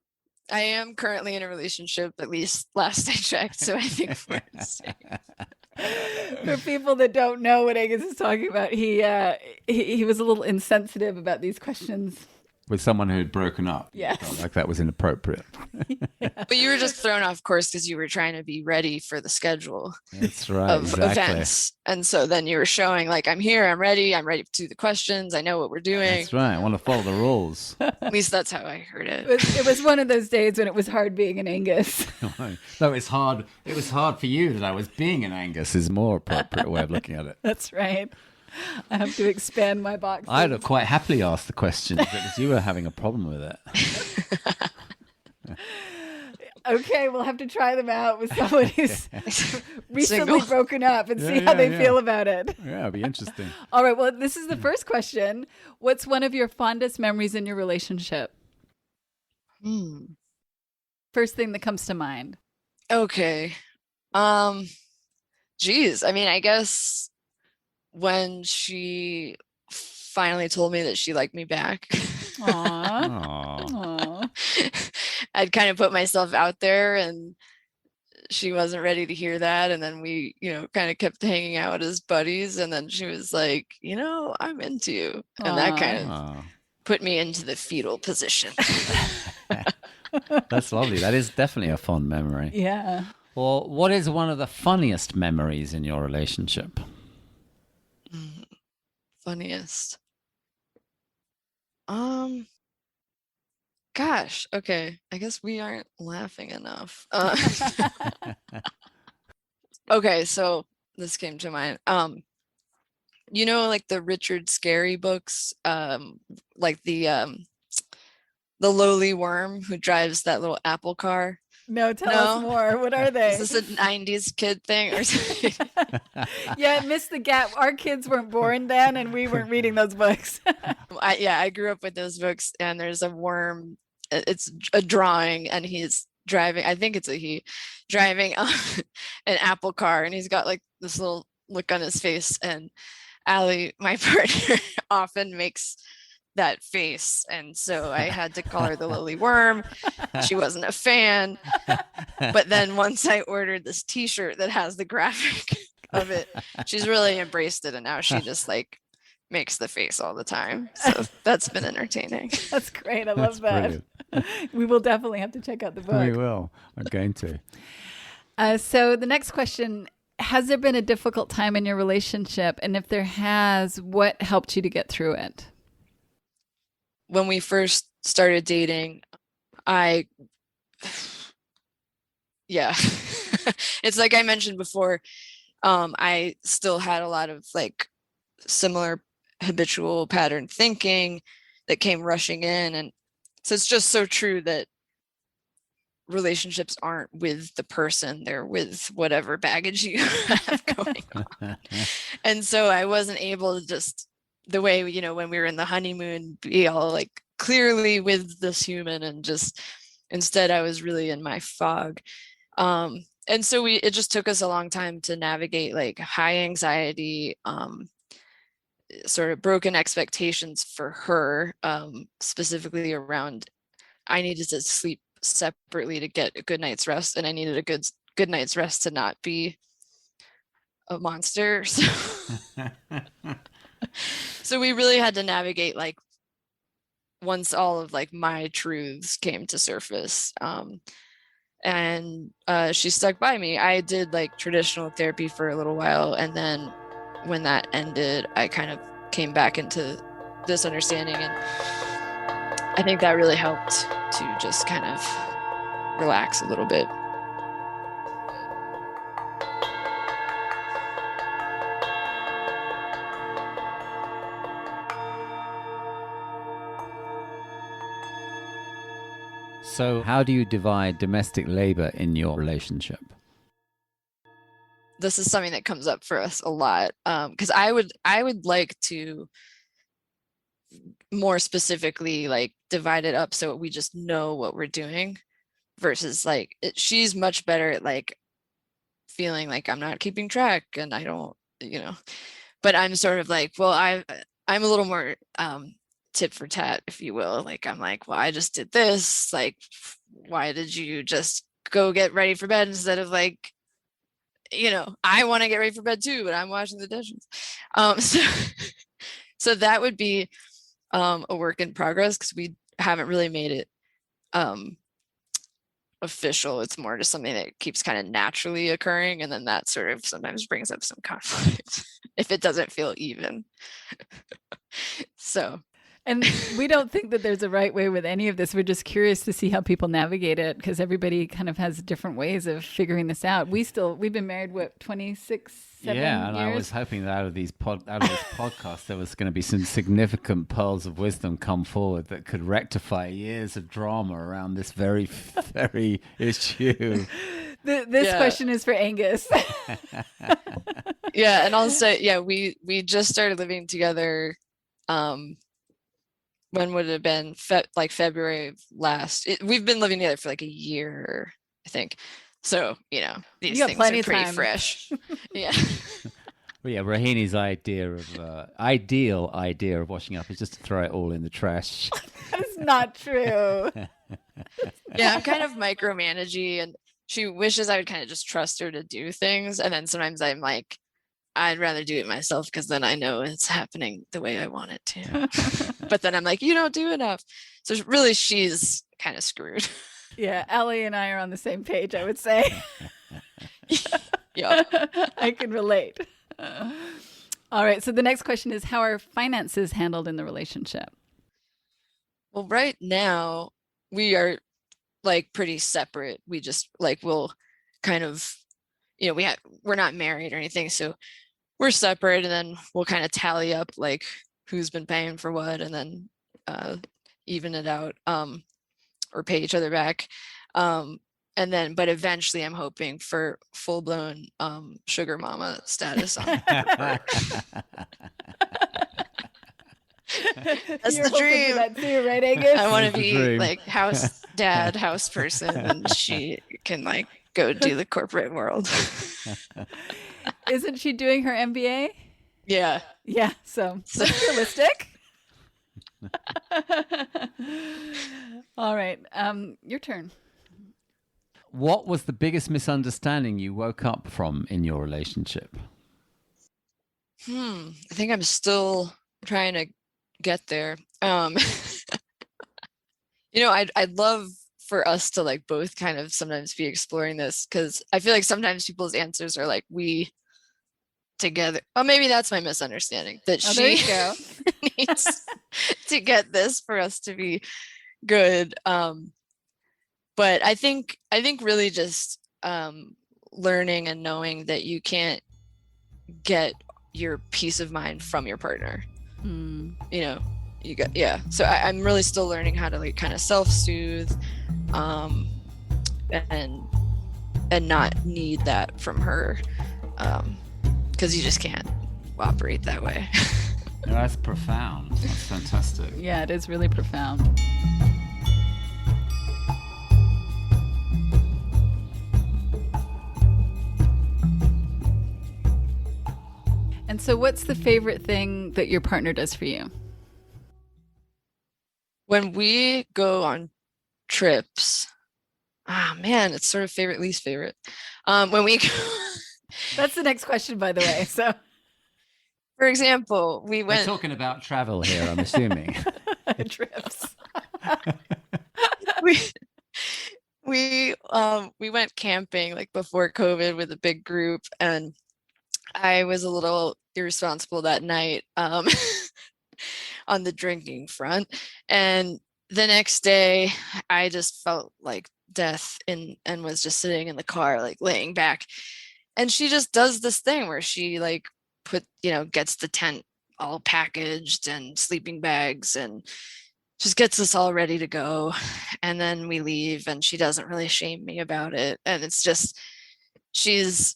I am currently in a relationship, at least last I checked. So I think we're safe. For people that don't know what Angus is talking about, he was a little insensitive about these questions. With someone who had broken up. Yes. Felt like that was inappropriate. But you were just thrown off course because you were trying to be ready for the schedule That's right. of Exactly. events. And so then you were showing like, I'm here, I'm ready to do the questions. I know what we're doing. That's right. I want to follow the rules. At least that's how I heard it. It was one of those days when it was hard being an Angus. No, it's hard. It was hard for you that I was being an Angus is a more appropriate way of looking at it. That's right. I have to expand my box. I'd have quite happily asked the questions because you were having a problem with it. Okay, we'll have to try them out with someone who's recently Single. broken up and see how they feel about it. Yeah, it'd be interesting. All right, well, this is the first question. What's one of your fondest memories in your relationship? First thing that comes to mind. Okay. Geez. I mean, I guess when she finally told me that she liked me back. Aww. Aww. Aww. I'd kind of put myself out there and she wasn't ready to hear that. And then we, kind of kept hanging out as buddies. And then she was like, I'm into you. And that kind of Aw. put me into the fetal position. That's lovely. That is definitely a fond memory. Yeah. Well, what is one of the funniest memories in your relationship? Funniest. Gosh, okay. I guess we aren't laughing enough. Okay, so this came to mind. Like the Richard Scarry books, like the lowly worm who drives that little Apple car. No, tell us more. What are they? Is this a 90s kid thing or something? Yeah, missed the gap. Our kids weren't born then, and we weren't reading those books. I grew up with those books, and there's a worm. It's a drawing, and he's driving. I think it's a he driving an Apple car, and he's got like this little look on his face. And Allie, my partner, often makes that face, and so I had to call her the lowly worm. She wasn't a fan, but then once I ordered this T-shirt that has the graphic of it, she's really embraced it, and now she just like makes the face all the time. So that's been entertaining. That's great. I love that. Brilliant. We will definitely have to check out the book. We will. I'm going to. So the next question, has there been a difficult time in your relationship? And if there has, what helped you to get through it? When we first started dating, it's like I mentioned before, I still had a lot of like similar habitual pattern thinking that came rushing in. And so it's just so true that relationships aren't with the person, they're with whatever baggage you have going on. And so I wasn't able to just, the way, when we were in the honeymoon, be all like clearly with this human, and just instead I was really in my fog. And so it just took us a long time to navigate like high anxiety, sort of broken expectations for her, specifically around, I needed to sleep separately to get a good night's rest, and I needed a good night's rest to not be a monster. So we really had to navigate, like, once all of like my truths came to surface, and she stuck by me. I did like traditional therapy for a little while, and then when that ended, I kind of came back into this understanding, and I think that really helped to just kind of relax a little bit. So how do you divide domestic labor in your relationship? This is something that comes up for us a lot, because I would like to more specifically like divide it up so we just know what we're doing, versus like she's much better at like feeling like I'm not keeping track, and I don't, but I'm sort of like, well, I'm a little more tit for tat, if you will. Like, I'm like, well, I just did this, like, why did you just go get ready for bed instead of like I want to get ready for bed too, but I'm washing the dishes. So that would be a work in progress, because we haven't really made it official. It's more just something that keeps kind of naturally occurring, and then that sort of sometimes brings up some conflict if it doesn't feel even. So, and we don't think that there's a right way with any of this. We're just curious to see how people navigate it, because everybody kind of has different ways of figuring this out. We've been married, 26, 7 years? Yeah, and I was hoping that out of this podcast, there was going to be some significant pearls of wisdom come forward that could rectify years of drama around this very, very issue. This question is for Angus. Yeah, and I'll say, we just started living together. When would it have been? February of last. We've been living together for like a year, I think. So, these things are pretty fresh. Yeah. Well, yeah, Rohini's ideal idea of washing up is just to throw it all in the trash. That is not true. Yeah, I'm kind of micromanaging, and she wishes I would kind of just trust her to do things. And then sometimes I'm like, I'd rather do it myself, because then I know it's happening the way I want it to. But then I'm like, you don't do enough. So really, she's kind of screwed. Yeah, Ellie and I are on the same page, I would say. Yeah. I can relate. All right, so the next question is, how are finances handled in the relationship? Well, right now, we are pretty separate. We just we'll kind of, we're not married or anything, so we're separate, and then we'll kind of tally up who's been paying for what, and then even it out, or pay each other back. But eventually I'm hoping for full-blown sugar mama status on her. That's You're the dream. that too, right, Angus? I want to be house dad, house person, and she can go do the corporate world. Isn't she doing her MBA? Yeah. Yeah, so that's realistic. All right, your turn. What was the biggest misunderstanding you woke up from in your relationship? I think I'm still trying to get there. I'd love for us to both kind of sometimes be exploring this, because I feel like sometimes people's answers are we together. Oh, maybe that's my misunderstanding, that there you go. needs to get this for us to be good. But I think really just learning and knowing that you can't get your peace of mind from your partner. So I'm really still learning how to kind of self-soothe, and not need that from her, because you just can't operate that way. No, that's profound. That's fantastic. Yeah, it is really profound. And so what's the favorite thing that your partner does for you? When we go on trips, it's sort of favorite, least favorite. When we go That's the next question, by the way. So, for example, we went. We're talking about travel here, I'm assuming. Trips. we went camping before COVID with a big group, and I was a little irresponsible that night on the drinking front, and the next day I just felt like death and was just sitting in the car laying back, and she just does this thing where she gets the tent all packaged and sleeping bags and just gets us all ready to go, and then we leave, and she doesn't really shame me about it, and it's just she's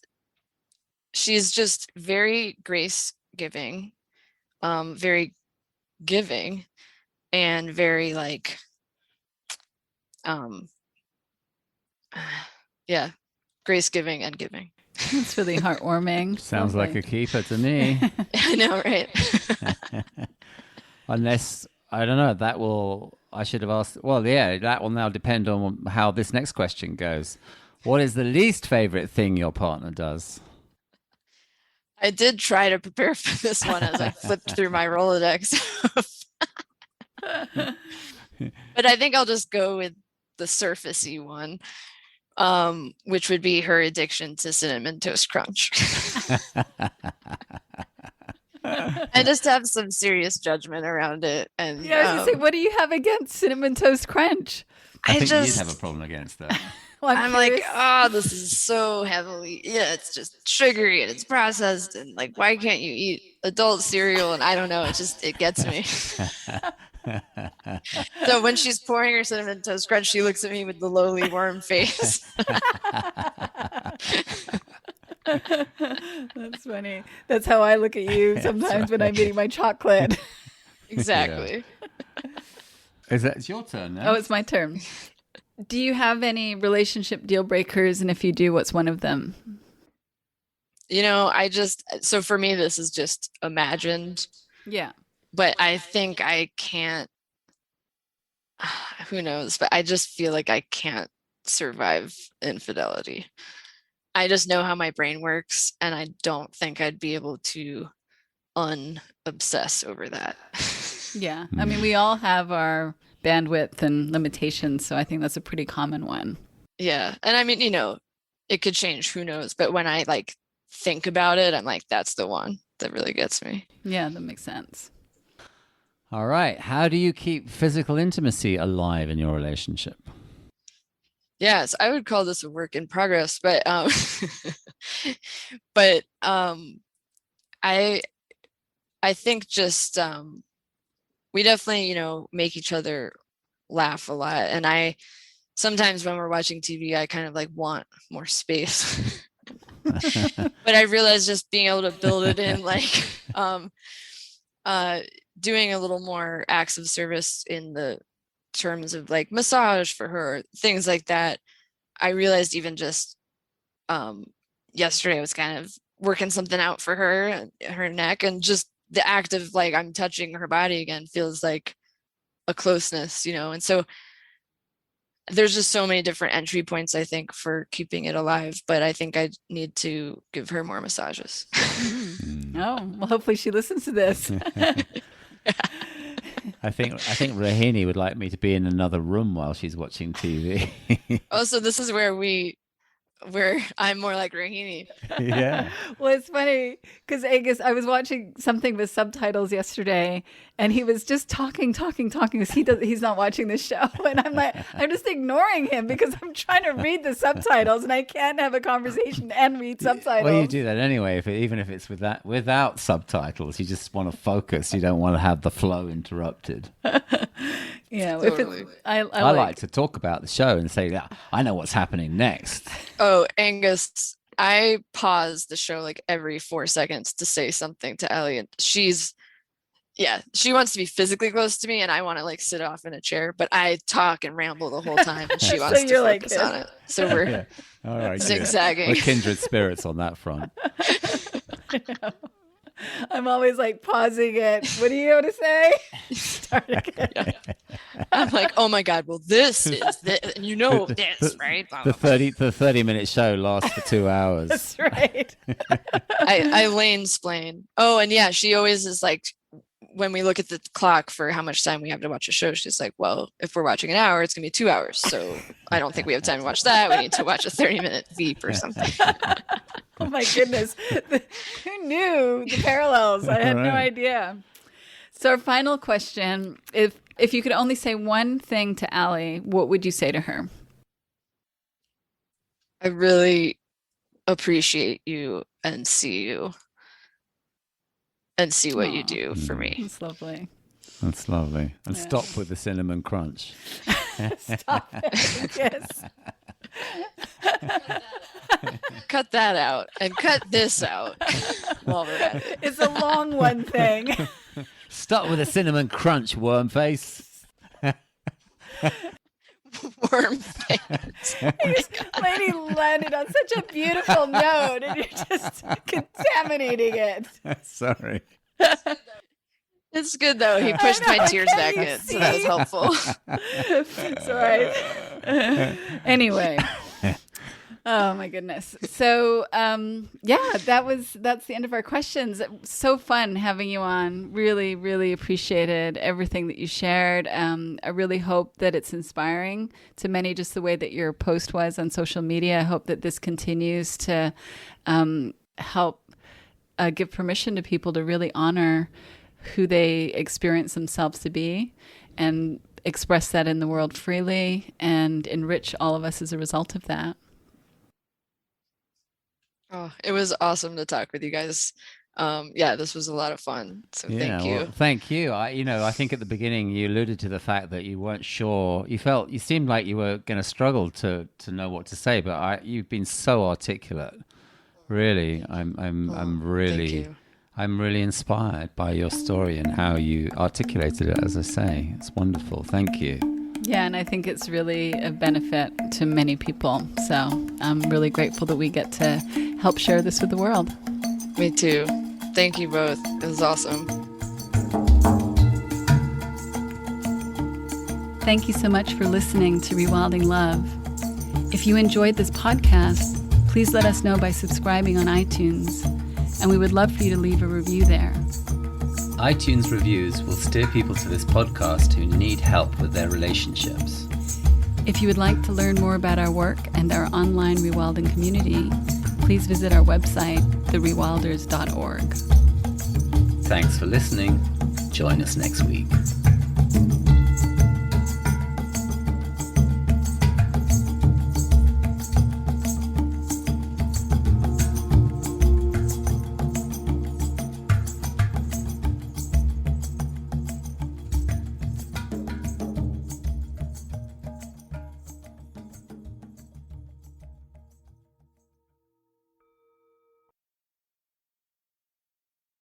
just very grace giving, very giving, and very grace giving and giving. It's really heartwarming. Sounds like a keeper to me. I know, right? Unless, I don't know, I should have asked, that will now depend on how this next question goes. What is the least favorite thing your partner does? I did try to prepare for this one as I flipped through my Rolodex. But I think I'll just go with the surfacey one, which would be her addiction to Cinnamon Toast Crunch. I just have some serious judgment around it. And Yeah, I was gonna say, what do you have against Cinnamon Toast Crunch? I think you'd have a problem against that. Well, I'm like, oh, this is so heavily, it's just sugary and it's processed, and like, why can't you eat adult cereal? And I don't know, it gets me. So when she's pouring her Cinnamon Toast Crunch, she looks at me with the lowly worm face. That's funny. That's how I look at you sometimes when I'm eating my chocolate. Exactly. It's your turn now. Oh, it's my turn. Do you have any relationship deal breakers? And if you do, what's one of them? So for me, this is just imagined. Yeah. But I think I can't, who knows, but I just feel like I can't survive infidelity. I just know how my brain works, and I don't think I'd be able to unobsess over that. Yeah. I mean, we all have our bandwidth and limitations, so I think that's a pretty common one. Yeah. And I mean, it could change, who knows, but when I like think about it, I'm like, that's the one that really gets me. Yeah, that makes sense. All right. How do you keep physical intimacy alive in your relationship? Yes, I would call this a work in progress, but I think just we definitely make each other laugh a lot, and I sometimes when we're watching TV I kind of like want more space. But I realize just being able to build it in, like doing a little more acts of service in the terms of like massage for her, things like that. I realized even just yesterday I was kind of working something out for her neck, and just the act of like I'm touching her body again feels like a closeness, and so there's just so many different entry points I think for keeping it alive, but I think I need to give her more massages. Oh, well, hopefully she listens to this. I think Rohini would like me to be in another room while she's watching TV. Oh, so this is where I'm more like Rohini. Yeah. Well, it's funny because Angus, I was watching something with subtitles yesterday, and he was just talking because he's not watching the show, and I'm just ignoring him because I'm trying to read the subtitles, and I can't have a conversation and read subtitles. Well, you do that anyway. Even if it's without subtitles, you just want to focus. You don't want to have the flow interrupted. Yeah, totally. I like to talk about the show and say, yeah, I know what's happening next. Oh, Angus, I pause the show like every 4 seconds to say something to Ellie, and she wants to be physically close to me, and I want to like sit off in a chair, but I talk and ramble the whole time, and she wants to focus on it. So we're all right, zigzagging. We're kindred spirits on that front. I'm always like pausing it. What do you have to say? Start again. Yeah. I'm like, oh my God, well, this is this, and this, right? The 30-minute show lasts for 2 hours. That's right. I lane-splain. Oh, and yeah, she always is like, when we look at the clock for how much time we have to watch a show, she's like, well, if we're watching an hour, it's gonna be 2 hours. So I don't think we have time to watch that. We need to watch a 30-minute Veep or something. Oh my goodness. Who knew the parallels? I had no idea. So our final question, if you could only say one thing to Allie, what would you say to her? I really appreciate you and see you and see what you do for me. That's lovely. That's lovely. And stop with the cinnamon crunch. Stop it. Yes. Cut that out and cut this out while we're at it. It's a long one thing. Stop with the cinnamon crunch, worm face. Worm face. Lady landed on such a beautiful note, and you're just contaminating it. Sorry. It's good though. He pushed my tears back in, so that was helpful. It's all right. Anyway, Oh my goodness. So that's the end of our questions. So fun having you on. Really, really appreciated everything that you shared. I really hope that it's inspiring to many, just the way that your post was on social media. I hope that this continues to help give permission to people to really honor who they experience themselves to be and express that in the world freely and enrich all of us as a result of that. Oh, it was awesome to talk with you guys. This was a lot of fun. So thank you. Well, thank you. I think at the beginning you alluded to the fact that you weren't sure. You seemed like you were going to struggle to know what to say, but you've been so articulate. Really, I'm really inspired by your story and how you articulated it. As I say, it's wonderful. Thank you. Yeah, and I think it's really a benefit to many people. So I'm really grateful that we get to help share this with the world. Me too. Thank you both. It was awesome. Thank you so much for listening to Rewilding Love. If you enjoyed this podcast, please let us know by subscribing on iTunes, and we would love for you to leave a review there. iTunes reviews will steer people to this podcast who need help with their relationships. If you would like to learn more about our work and our online rewilding community, please visit our website, therewilders.org. Thanks for listening. Join us next week.